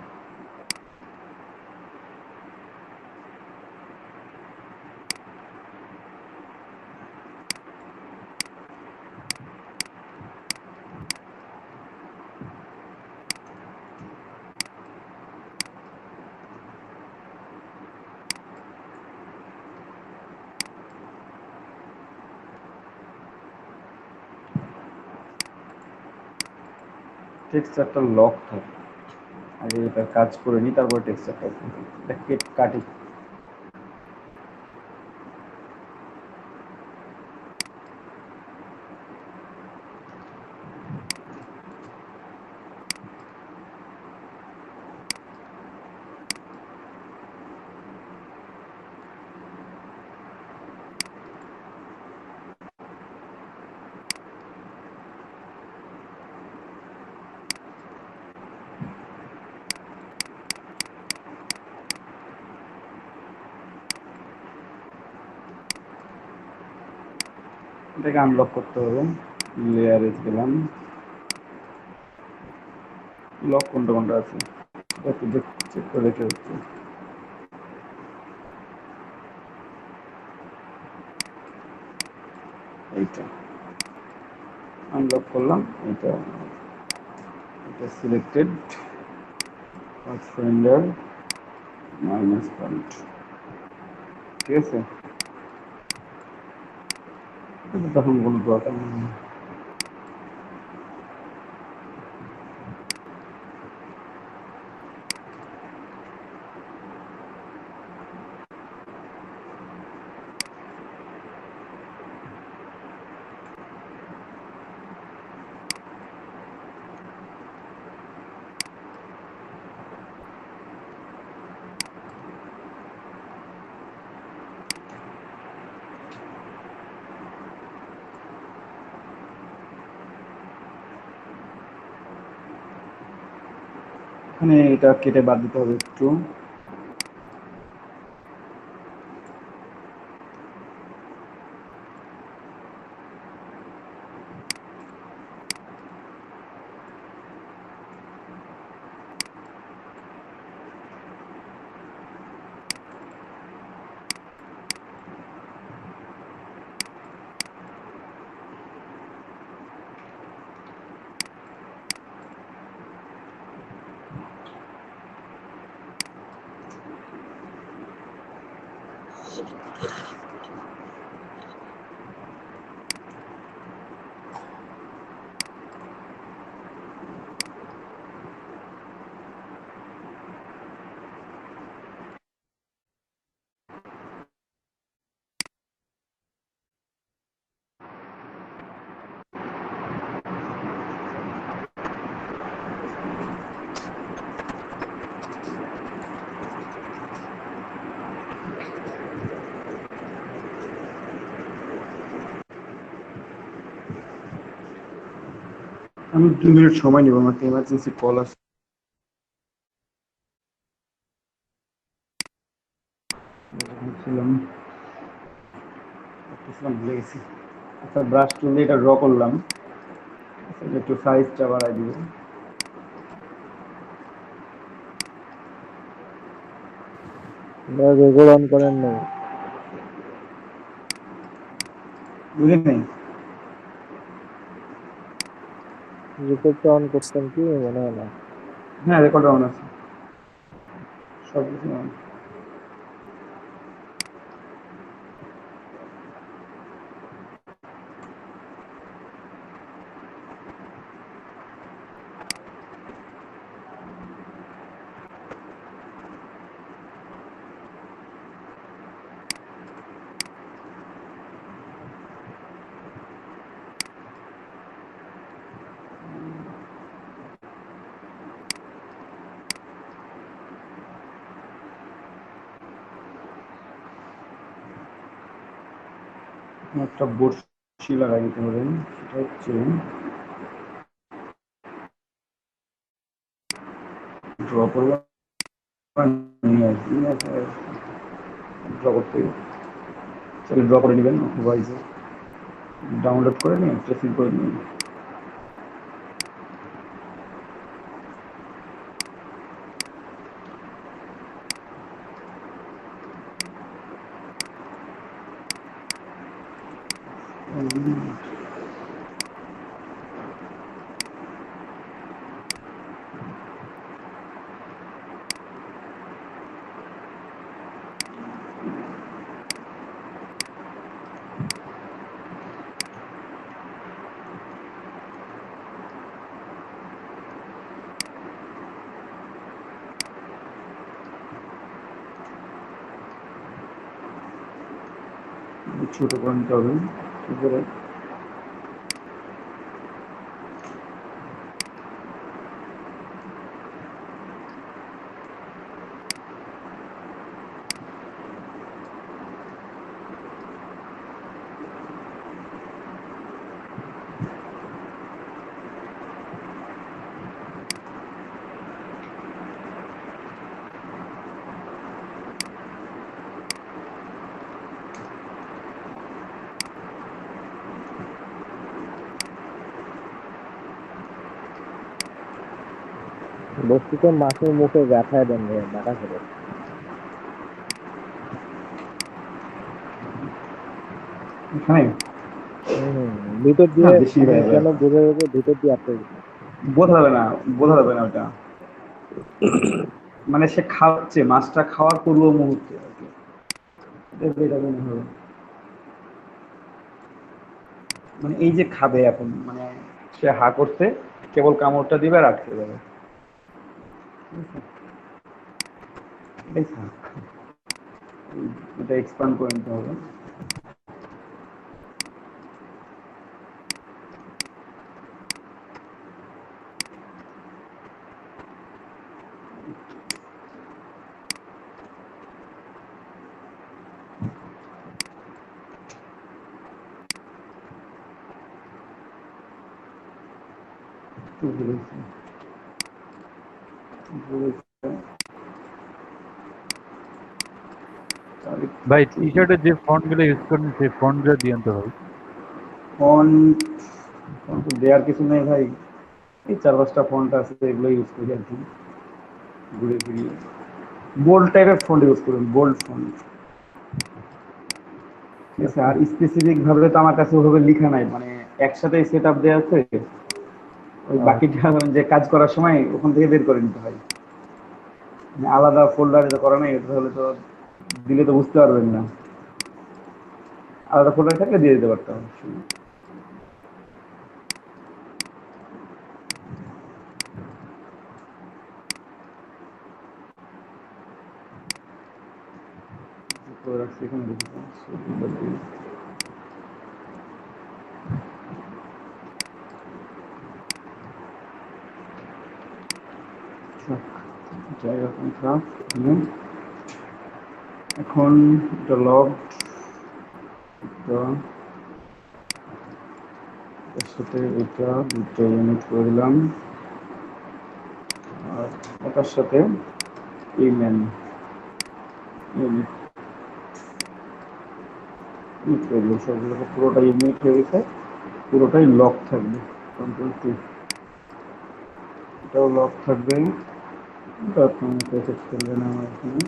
টেক্সচারটা লক থাকে, আগে এটা কাজ করে নিই, তারপর টেক্সচারটা কাটি। এটাকে আনলক করতে হবে। লেয়ারে গেলাম, লক কোনটা কোনটা আছে একটু চেক করে রেখে হচ্ছে। এইটা আনলক করলাম, এটা এটা সিলেক্টেড, পাথফাইন্ডার মাইনাস পয়েন্ট। ঠিক আছে, তখন কোনো দরকার নেই। এখানে এটা কেটে বাদ দিতে হবে একটু। আমি 2 মিনিট সময় নিব, আমার একটা ইমার্জেন্সি কল আসছে। ছিলাম ভুলে গেছি। আচ্ছা, ব্রাশ টুল দিয়ে এটা ড্র করলাম, একটু সাইজটা বাড়াই দিব। রেগুলার অন করেন নাই? বুঝি নাই। রিপোর্টটা অন করছেন কি মনে হয় না। হ্যাঁ, রেকর্ড অন আছে, সব কিছু on। একটা বড়শি লাগাই দিতে হবে, সেটা হচ্ছে ড্র করলাম, নিয়ে আসি, ড্র করতে চলে ড্র করে নেবেন অথবা ডাউনলোড করে নিয়ে ট্রেসিং করে নিন। ছোট করে নিতে হবে, এরপরে বস্তুতে মাছের মুখে গাথায় দেন রে মাথা করে। এখানে হম, ভিতর না দিয়ে বেশি মানে হয়ে যেন যাবে, বোঝা যাবে ভিতর দিয়ে আটকে গেছে। বোঝা যাবে না, বোঝা যাবে না ওটা, মানে সে খাচ্ছে মাছটা খাওয়ার পূর্ব মুহূর্তে আর কি, এটা মনে হবে। মানে এই যে খাবে এখন, মানে সে হা করতে কেবল কামড়টা দিবে আর আটকে যাবে, এটাই থাক। এটা এক্সপান্ড করে নিতে হবে। ভাই টি শার্টের যে ফন্ট গুলো ইউজ করেন সেই ফন্ট গুলো দিয়েন তো ভাই। ফন্ট, ফন্ট দেওয়ার কিছু নেই ভাই, এই 4-5টা ফন্ট আছে, এগুলো ইউজ করি আর কি, ঘুরে ফিরিয়ে। বোল্ড টাইপের ফন্ট ইউজ করুন, বোল্ড ফন্ট, ঠিক আছে। আর স্পেসিফিক ভাবে তো আমার কাছে ওভাবে লেখা নাই, মানে একসাথে সেট আপ দেওয়া আছে, ওই বাকিটা যে কাজ করার সময় ওখান থেকে বের করে নিতে হয়, মানে আলাদা ফোল্ডারে তো করা নাই, তাহলে তো দিলে তো বুঝতে পারবেন না, আলাদা ফোল্ডার থাকলে দিয়ে দিতে পারতাম। করে রাখছি এখানে, দেখি জায়গা সংখ্যা, এখন এটা লগ, এর সাথে এটা দুটো ইউনিট করে দিলাম, আর এটার সাথে এই ম্যান ইউনিট করে দিলাম, সবগুলোকে পুরোটাই ইউনিট হয়ে গেছে, পুরোটাই লক থাকবে। কন্ট্রোল টি, এটাও লক থাকবে, আপনার সেট করবে না আমার এখানে।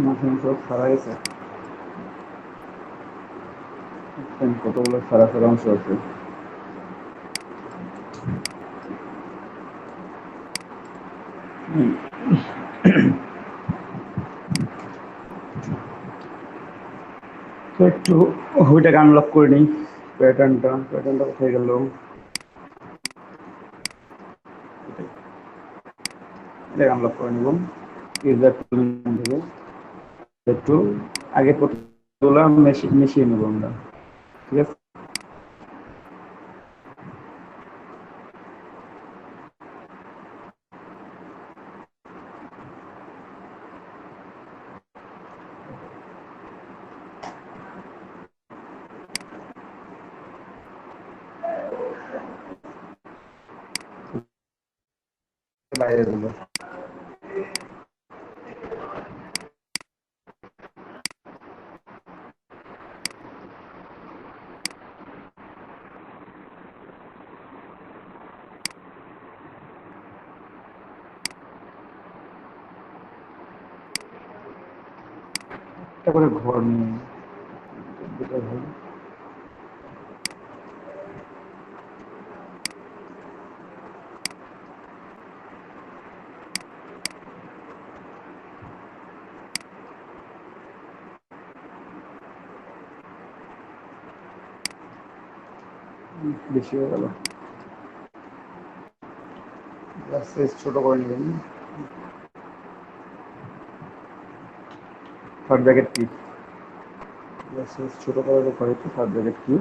মাঝখানে সব সারা গেছে, কতগুলো সারা সারা অংশ আছে। তো একটু ওইটাকে আনলক করে নিই, প্যাটার্নটা কোথায় গেল, এটাকে আনলক করে নিব ইউজার টুল থেকে। একটু আগে প্রথমগুলো মিশিয়ে নেব আমরা, ঠিক আছে। বাইরে দিল। একটা করে ঘর নিয়ে যেটা ভাই বেশি হয়ে গেল। সাইজ ছোট করে নেবেন। থার্ড ব্র্যাকেট কি সাইজ ছোট করে করে থার্ড ব্র্যাকেট কি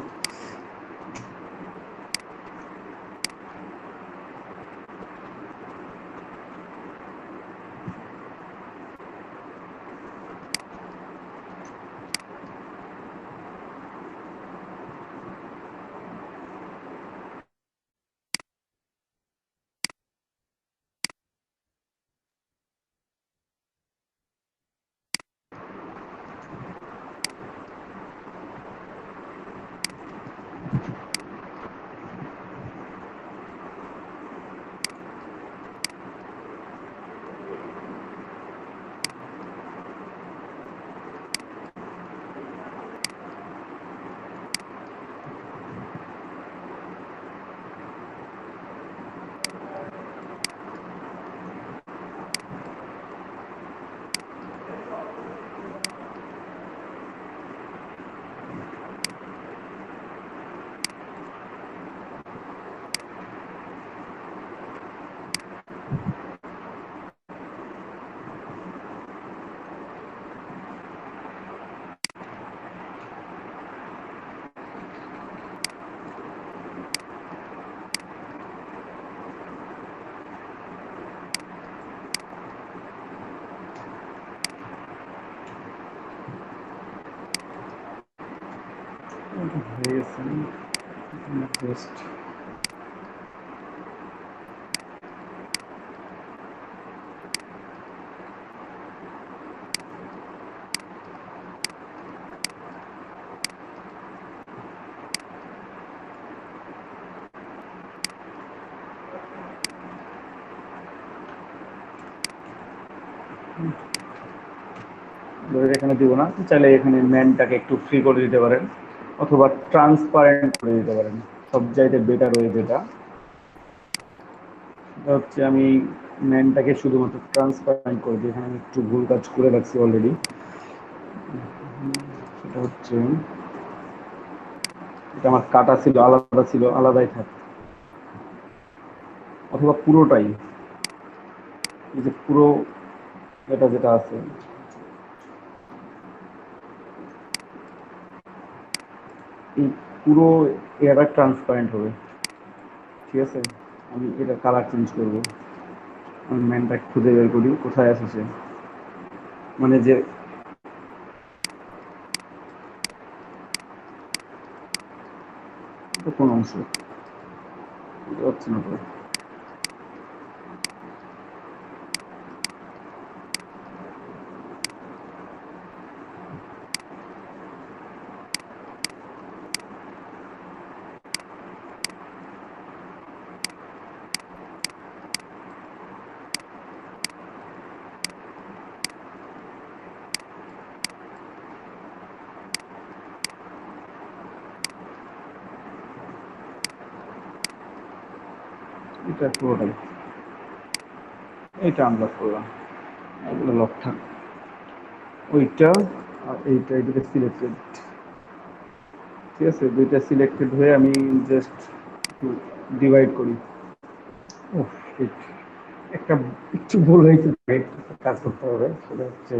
হয়ে গেছে। বেস্ট এখানে দিব না, চাইলে এখানে ম্যানটাকে একটু ফ্রি করে দিতে পারেন অথবা ট্রান্সপারেন্ট করে দিতে পারেন। সব চাইতে বেটার হয়ে যেটা সেটা হচ্ছে আমি ম্যানটাকে শুধুমাত্র ট্রান্সপারেন্ট করে দিই। এখানে আমি একটু ভুল কাজ করে রাখছি অলরেডি। সেটা হচ্ছে এটা আমার কাটা ছিল, আলাদা ছিল, আলাদাই থাক অথবা পুরোটাই এই যে পুরো এটা যেটা আছে এই পুরো এয়ারটা ট্রান্সপারেন্ট হবে। ঠিক আছে, আমি এটা কালার চেঞ্জ করব। আমি ম্যানটা খুঁজে বের করি কোথায় আছে সে, মানে যে কোন অংশ হচ্ছে না তো। এটা পুরোটাই এটা আনলক করলাম, এগুলো লক থাক। ওইটা আর এইটা এই দুটো সিলেক্টেড। ঠিক আছে, দুইটা সিলেক্টেড হয়ে আমি জাস্ট ডিভাইড করি। ও একটা একটু ভুল হয়েছে, কাজ করতে হবে। সেটা হচ্ছে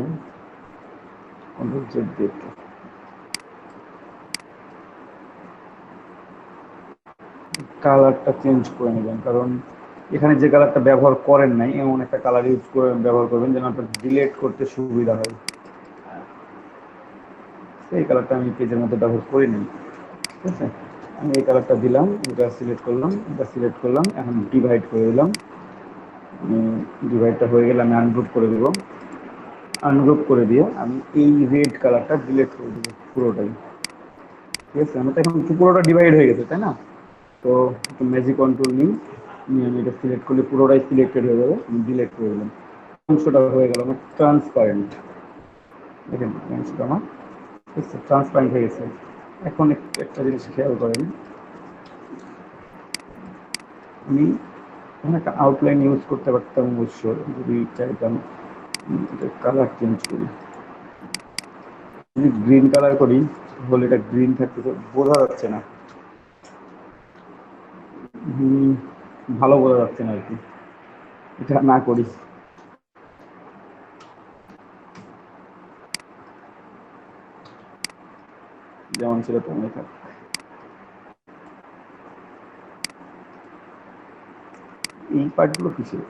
কন্ট্রোল জেড দিয়ে কালারটা চেঞ্জ করে নেবেন, কারণ এখানে যে কালারটা ব্যবহার করেন নাই এমন একটা কালার ইউজ করে ব্যবহার করবেন যেন আপনার ডিলেট করতে সুবিধা হয়। এই কালারটা আমি পেজের মধ্যে ব্যবহার করি নাই, ঠিক আছে। আমি এই কালারটা দিলাম, এটা সিলেক্ট করলাম, এটা সিলেক্ট করলাম, এখন ডিভাইড করে দিলাম। ডিভাইডটা হয়ে গেলে আমি আনগ্রুপ করে দেবো। আনগ্রুপ করে দিয়ে আমি এই রেড কালারটা ডিলিট করে দেবো পুরোটাই, ঠিক আছে। আমার তো এখন পুরোটা ডিভাইড হয়ে গেছে, তাই না? তো একটু ম্যাজিক কন্ট্রোল নিই, নিয়ে আমি এটা সিলেক্ট করলে পুরোটাই সিলেক্টেড হয়ে যাবে। আমি ডিলিট করে দিলাম, অংশটা হয়ে গেল আমার ট্রান্সপারেন্ট। দেখেন অংশটা আমার ট্রান্সপারেন্ট হয়ে গেছে। এখন একটা জিনিস খেয়াল করেন, আমি এখানে একটা আউটলাইন ইউজ করতে পারতাম অবশ্য, যদি চাইতাম। কালার চেঞ্জ করি, যদি গ্রিন কালার করি তাহলে এটা গ্রিন থাকতে বোঝা যাচ্ছে না, ভালো বোঝা যাচ্ছে না আর কি। এটা না করি, যেমন ছিল তেমনই থাক। এই পার্টগুলো কিসের?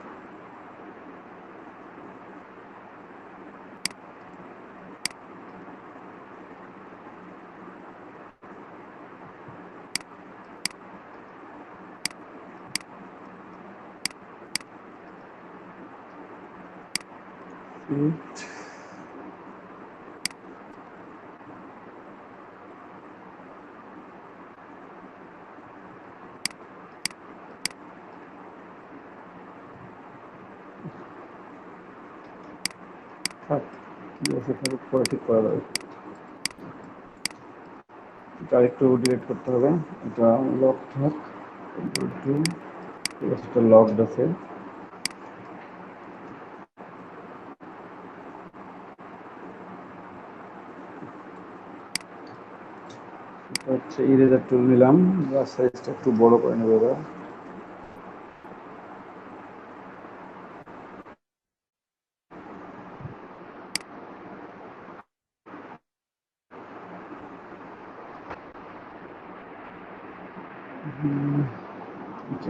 থাক, ঠিক আছে, থাকুক, পরে ঠিক করা যাবে। এটা একটু ডিলিট করতে হবে, এটা লক থাক, এটা লকড আছে। এটা হচ্ছে ইরেজার টুল নিলাম, ব্রাশ সাইজটা একটু বড় করে নেবো এবার।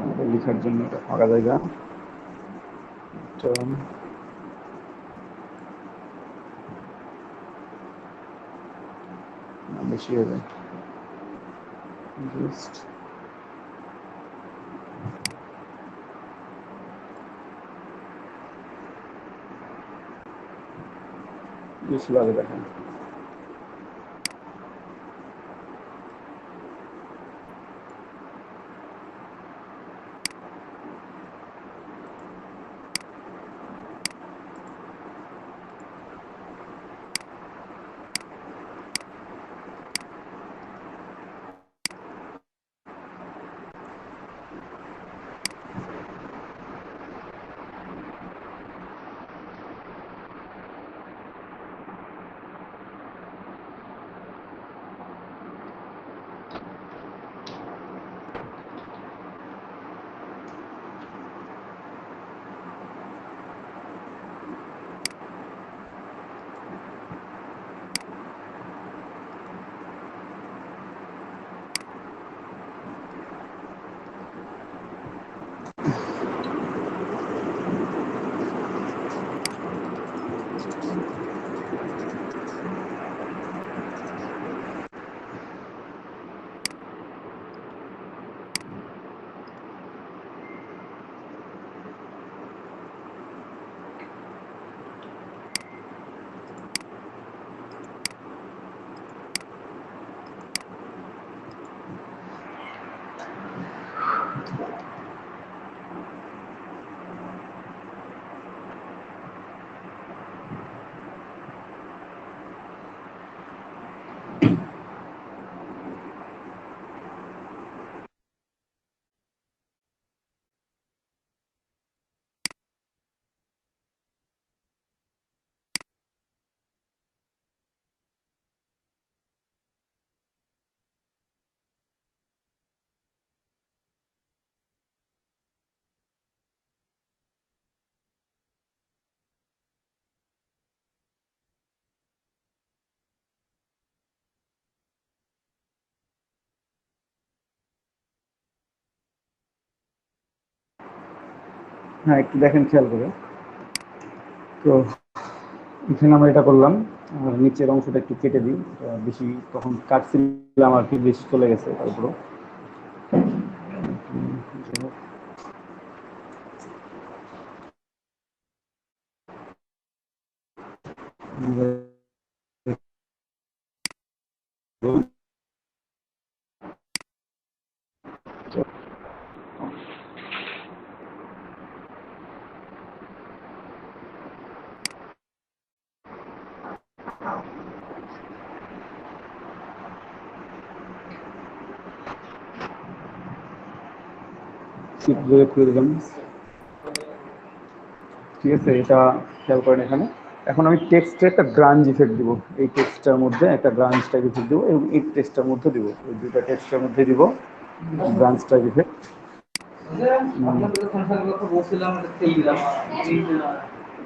আমাদের লেখার জন্য এটা ফাঁকা জায়গা, এটা বেশি হবে, জাস্ট বেশি লাগে দেখেন। হ্যাঁ একটু দেখেন খেয়াল করে। তো এখানে আমরা এটা করলাম, আর নিচের অংশটা একটু কেটে দিই। বেশি তখন কাটছিলাম আর কি, বেশি চলে গেছে তারপরেও। শিফট ধরে খুলে দিলাম, ঠিক আছে। এটা খেয়াল করেন এখানে। এখন আমি টেক্সটে একটা গ্রাঞ্জ ইফেক্ট দিব, এই টেক্সটটার মধ্যে একটা গ্রাঞ্জ টাইপ ইফেক্ট দিব, এবং এই টেক্সটটার মধ্যে দিব, এই দুটা টেক্সটের মধ্যে দিব গ্রাঞ্জ টাইপ ইফেক্ট।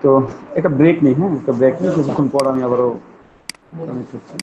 তো একটা ব্রেক নেই, হ্যাঁ একটা ব্রেক নিই, কিছুক্ষণ পর আমি আবারও কানেক্ট করছি।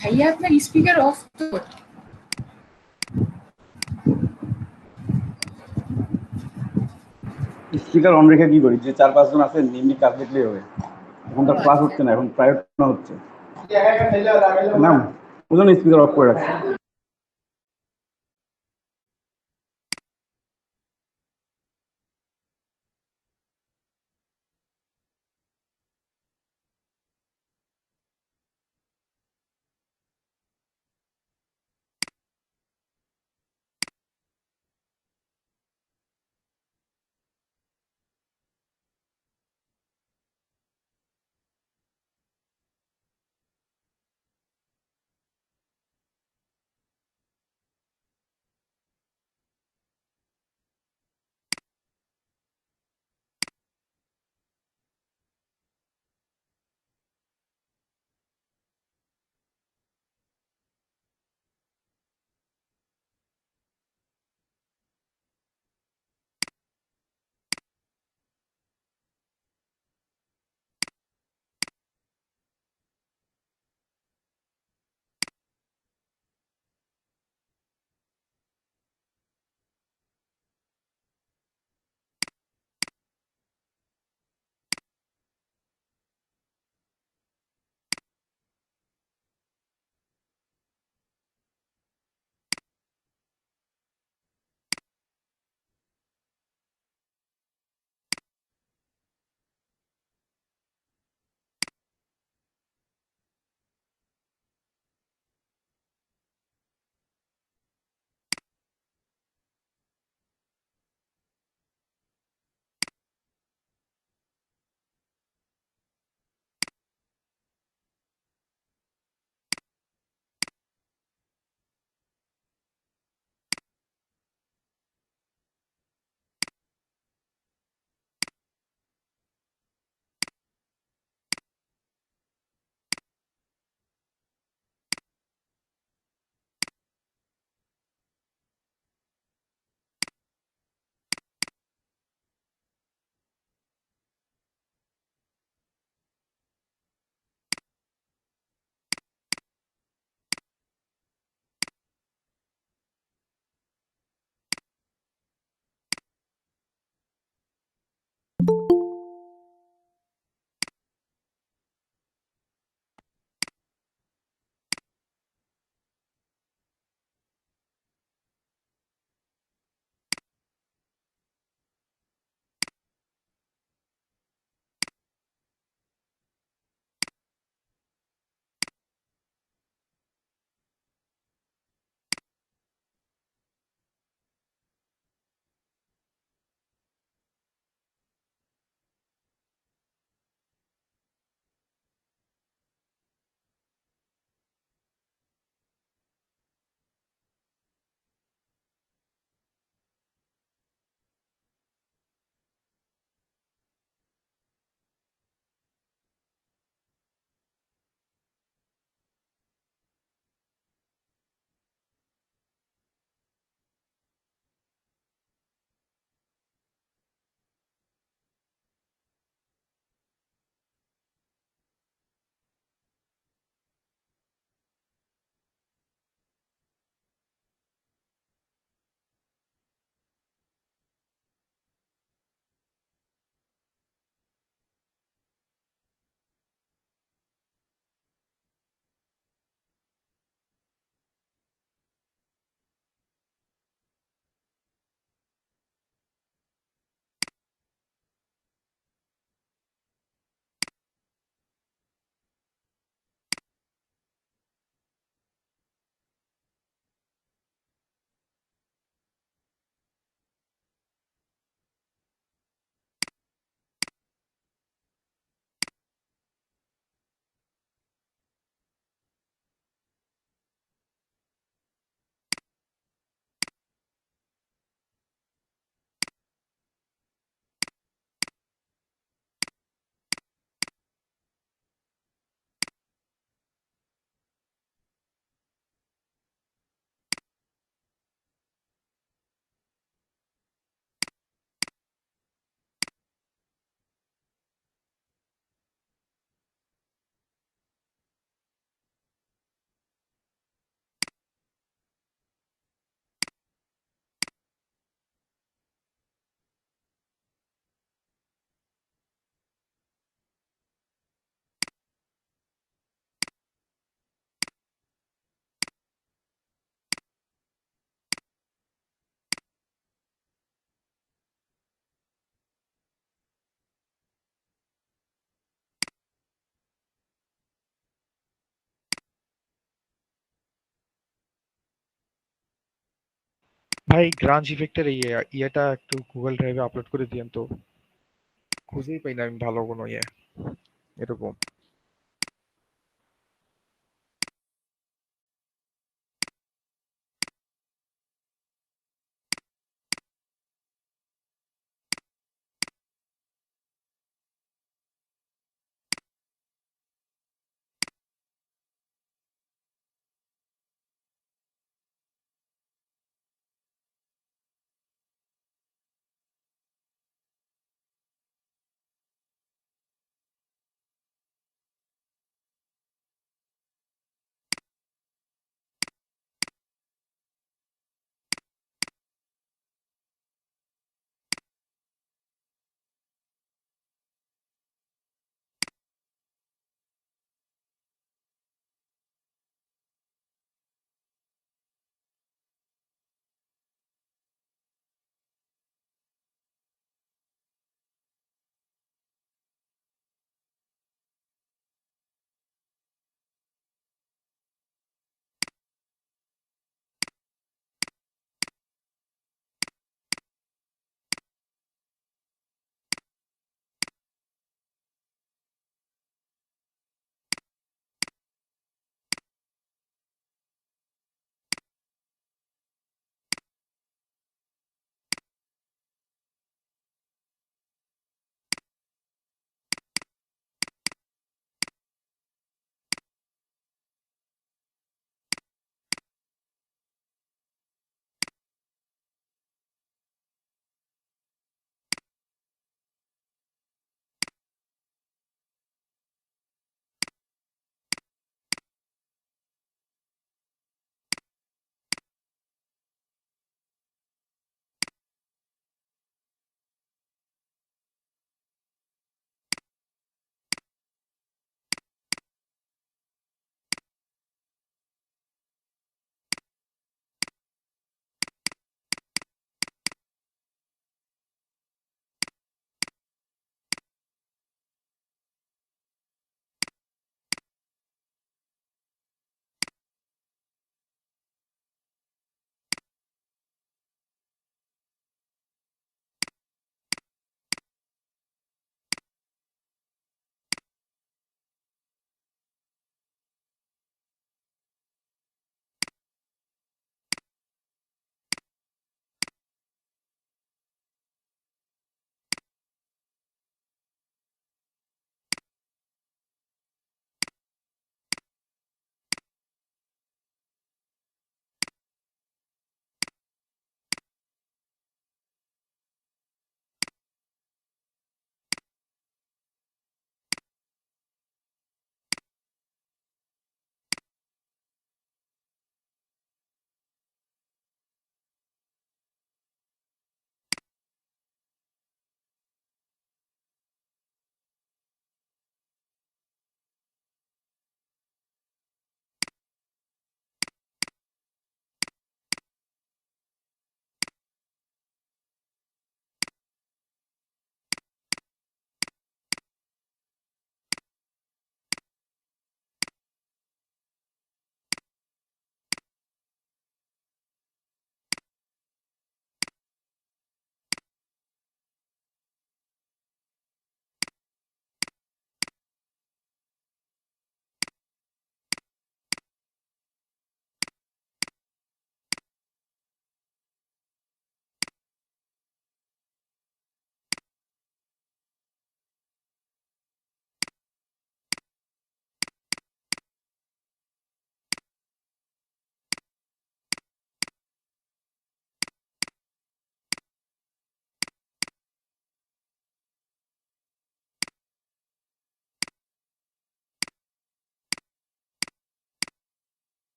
ভাইয়া আপনার স্পিকার অফ তো। স্পিকার অন রেখে কি করি? যে 4-5 জন আছে এমনি কাজ দেখলেই হবে। এখন তো ক্লাস হচ্ছে না, এখন প্রাইভেট হচ্ছে না, ওই জন্য স্পিকার অফ করে রাখছি। ভাই গ্রাঞ্জ ইফেক্টের ইয়েটা একটু গুগল ড্রাইভে আপলোড করে দিয়েন তো, খুঁজেই পাই না আমি ভালো কোনো এরকম।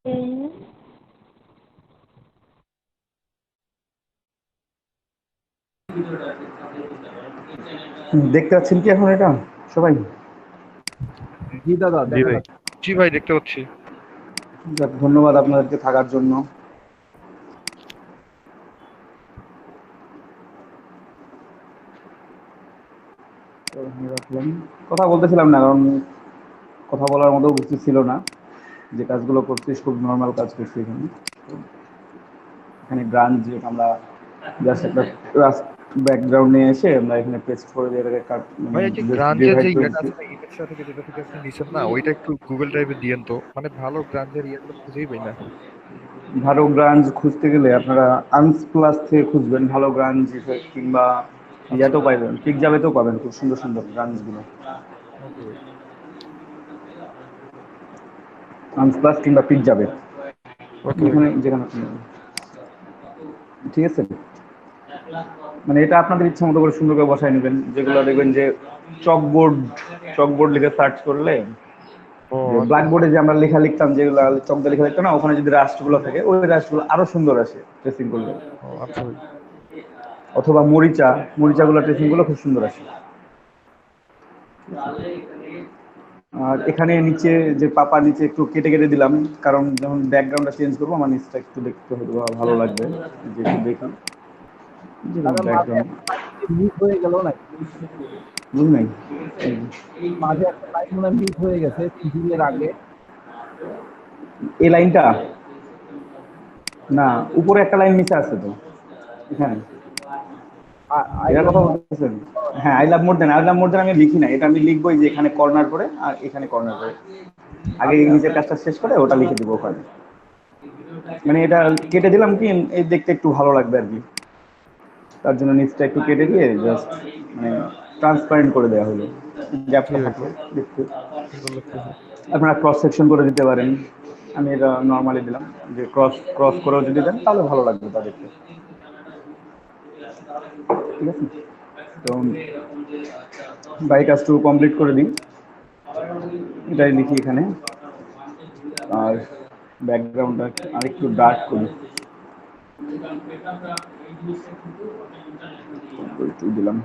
হুম। দেখতে পাচ্ছেন কি এখন এটা সবাই? জি দাদা, জি দেখা ভাই। যাচ্ছে। জি ভাই, দেখতে পাচ্ছি। যাক, ধন্যবাদ আপনাদেরকে থাকার জন্য। তো আমি রাখলাম। কথা বলতেছিলাম না, কারণ কথা বলার মতো কিছু ছিল না। যে কাজগুলো করছিস খুব নর্মাল কাজ করছি এখানে। তো এখানে ব্রাঞ্চ আমরা জাস্ট একটা ব্যাকগ্রাউন্ড নিয়ে এসে আমরা এখানে পেস্ট করে দিয়ে এটাকে মানে ভাই এই যে জাস্ট গ্রাঞ্জের যে ডিভাইড ইয়েটা করেছি। আছে না, ইমেজ থেকে যেটা থেকে আপনি নিছেন না, ওইটা একটু গুগল ড্রাইভে দিয়েন তো। মানে ভালো গ্রাঞ্জের ইয়েগুলো খুঁজেই পাই না। ভালো গ্রাঞ্জ খুঁজতে গেলে আপনারা আনপ্লাস থেকে খুঁজবেন ভালো গ্রাঞ্জ, কিংবা আচ্ছা, ইয়াতেও পাইবেন, পিক যাবেতেও পাবেন খুব সুন্দর সুন্দর গ্রাঞ্জগুলো। ওকে ভাই। আনপ্লাস কিংবা পিক যাবে, ওকে ভাই। যেখানে যেখানে ঠিক আছে। মানে এটা আপনাদের ইচ্ছা মতো করে সুন্দর করে বসায় নেবেন, যেগুলো দেখবেন যে চকবোর্ড চকবোর্ড লিখে সার্চ করলে, ও যে আচ্ছা। ব্ল্যাকবোর্ডে যে আমরা লেখা লিখতাম, যেগুলো চক দিয়ে লেখা লিখতাম না, ওখানে যদি রাষ্ট্রগুলো থাকে ওই রাষ্ট্রগুলো আরো সুন্দর আসে ট্রেসিং করলে। ও আচ্ছা ভাই। অথবা মরিচাগুলো ট্রেসিং গুলো খুব সুন্দর আসে। আর এখানে নিচে যে পাপা নিচে একটু কেটে কেটে দিলাম, কারণ যখন ব্যাকগ্রাউন্ডটা চেঞ্জ করবো আমার নিচটা একটু দেখতে হয়তো বা ভালো লাগবে। যে একটু দেখি যে কোনো দাদা মাঝে ব্যাকগ্রাউন্ড। একটা মিস হয়ে গেল না? বুঝলেন নাই? মাঝে একটা লাইন মনে মিস হয়ে গেছে সিজিলের আগে। এই লাইনটা না, উপরে একটা লাইন নিচে আছে তো এখানে, আই এটার লাভ। কথা বলতেছেন? হ্যাঁ, আই লাভ মোর দেন আমি লিখি না, এটা আমি লিখবো যে এখানে কর্নার করে আর এখানে কর্নার করে। আগে এই আচ্ছা নিচের কাজটা শেষ করে ওটা লিখে দিব ওখানে। মানে এটা কেটে দিলাম কি এই দেখতে একটু ভালো লাগবে আর কি। তার জন্য নিচটা একটু কেটে দিয়ে জাস্ট মানে ট্রান্সপারেন্ট করে দেওয়া হলো, জি গ্যাপটা ভাই, থাকলো দেখতে। সুন্দর লাগতেছে। আপনারা ক্রস সেকশন করে দিতে পারেন। আমি এটা নর্মালি দিলাম, যে ক্রস ক্রস করেও যদি দেন তাহলে ভালো লাগবে তা দেখতে। ঠিক আছে। তো বাই কাজটু কমপ্লিট করে দিই, এটাই লিখি এখানে। আর ব্যাকগ্রাউন্ডটা আরেকটু ডার্ক করি, একটু দিলাম।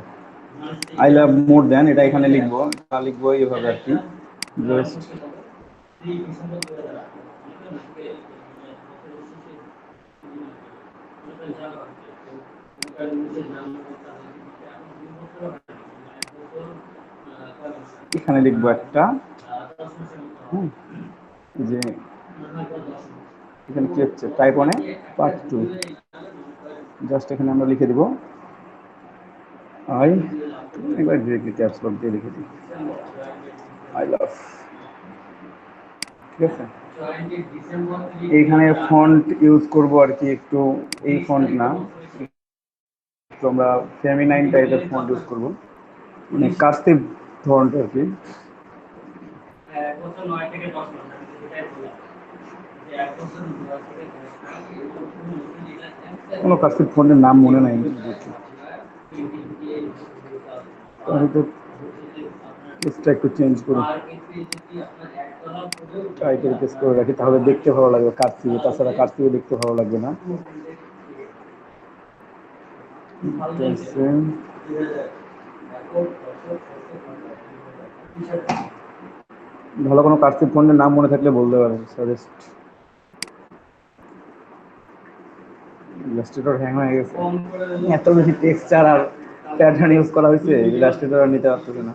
আই লাভ মোর দ্যান এটা এখানে লিখবো, তা লিখবো এইভাবে আর কি। জাস্ট এখানে লিখবো একটা, হুম, যে এখানে কি হচ্ছে, টাইপ অনে পার্ট 2, জাস্ট এখানে আমরা লিখে দিব আই, একবার ডিরেক্টলি ক্যাপস লক দিয়ে লিখে দিই আই লাভ। ঠিক আছে। এইখানে ফন্ট ইউজ করব আর কি একটু, এই ফন্ট না, একটু আমরা ফেমিনাইন টাইপের ফন্ট ইউজ করবো, মানে কার্সিভ ফন্ট আর কি। কোনো কার্সিভ ফন্টের নাম মনে নাই, হয়তো কেসটা একটু চেঞ্জ করি, টাইটেল কেস করে রাখি, তাহলে দেখতে ভালো লাগবে কার্সিভে, তাছাড়া কার্সিভে দেখতে ভালো লাগবে না। ভালো কোনো কার্সিভ ফন্টের নাম মনে থাকলে বলতে পারেন, সাজেস্ট। ইলাস্ট্রেটর হ্যাং হয়ে গেছে, এত বেশি টেক্সচার আর প্যাটার্ন ইউজ করা হয়েছে, ইলাস্ট্রেটর আর নিতে পারতেছে না।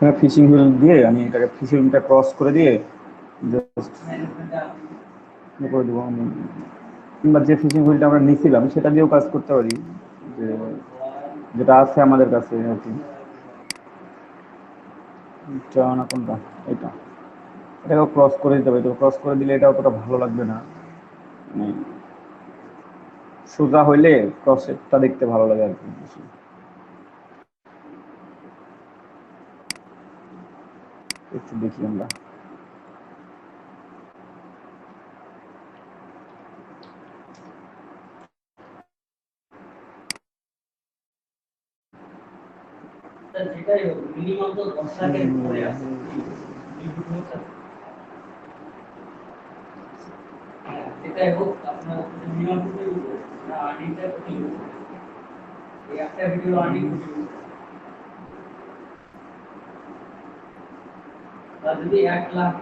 এখানে ফিশিং হুইল দিয়ে আমি এটাকে ফিশিং হুইলটা ক্রস করে দিয়ে জাস্ট করে দেবো আমি, কিংবা যে ফিশিং হুইলটা আমরা নিয়েছিলাম সেটা দিয়েও কাজ করতে পারি, যে যেটা আছে আমাদের কাছে আর কি। এটা না কোনটা, এটা, এটাকেও ক্রস করে দিতে হবে। তো ক্রস করে দিলে এটা অতটা ভালো লাগবে না, মানে সোজা হইলে ক্রসেরটা দেখতে ভালো লাগে আর কি বেশি। একটু দেখি আমরা।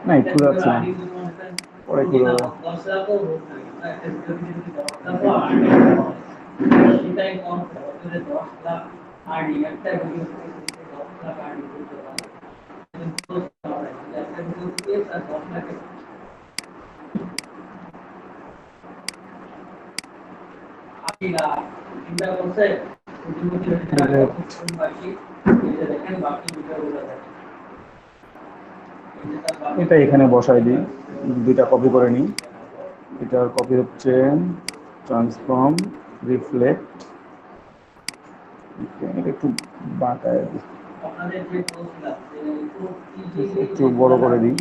না একটু যাচ্ছে না, পরে একটু এটা এখানে বসাই দিই, দুইটা কপি করে নিই। এটার কপি হচ্ছে ট্রান্সফর্ম রিফ্লেক্ট, এটা একটু বাঁকায় দিই, একটু বড় করে দিই।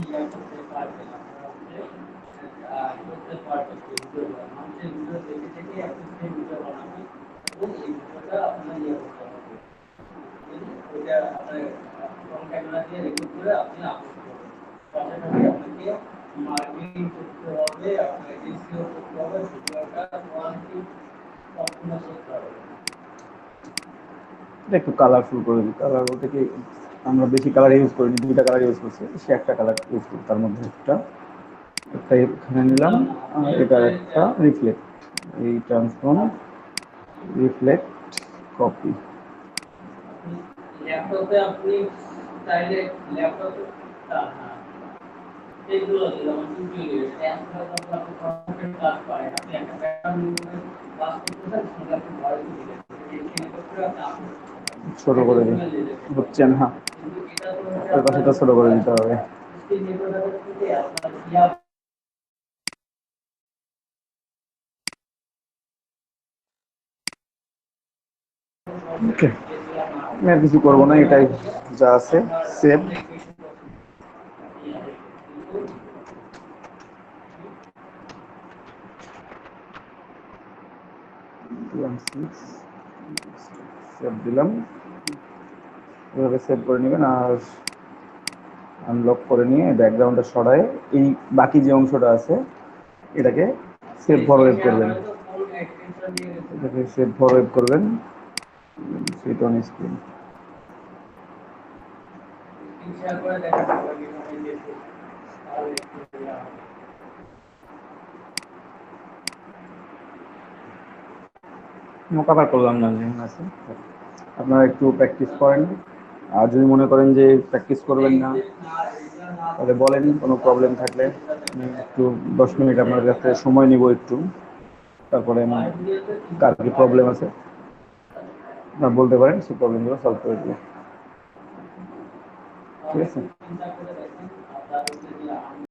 এটা একটু কালারফুল করে দিই, কালার বলতে কি আমরা বেশি কালার ইউজ করিনি, দুইটা কালার ইউজ করছি, সে একটা কালার ইউজ করি, তার মধ্যে একটা এখানে নিলাম, আর এটা একটা রিফ্লেক্ট, এই ট্রান্সফর্ম রিফ্লেক্ট কপি। ল্যাপটপে আপনি চাইলে ল্যাপটপে এইগুলো যেমন টিউটোরিয়াল আপনি কাজ করেন, আপনি একটা প্যাটার্ন কাজ করতেছেন, সেটা আপনি ভয়েস দিলেন, ছোট করে দিন, হচ্ছে না, ওই পাশেটা ছোট করে দিতে হবে। ওকে, আমি আর কিছু করবো না, এটাই যা আছে সেভ। সেভ দিলাম, এভাবে সেভ করে নেবেন, আর আনলক করে নিয়ে ব্যাকগ্রাউন্ডটা সরায় এই বাকি যে অংশটা আছে এটাকে সেভ ফরওয়ার্ড করবেন, এটাকে সেভ ফরওয়ার্ড করবেন, সেট অন স্ক্রিন। মোকাবার করলাম না, আছে আপনারা একটু প্র্যাকটিস করেন, আর যদি মনে করেন যে প্র্যাকটিস করবেন না তাহলে বলেন, কোনো প্রবলেম থাকলে আমি একটু 10 মিনিট আপনার কাছে সময় নিব একটু, তারপরে আমি কার কি প্রবলেম আছে আপনারা বলতে পারেন, সেই প্রবলেমগুলো সলভ করে দেবো, ঠিক আছে।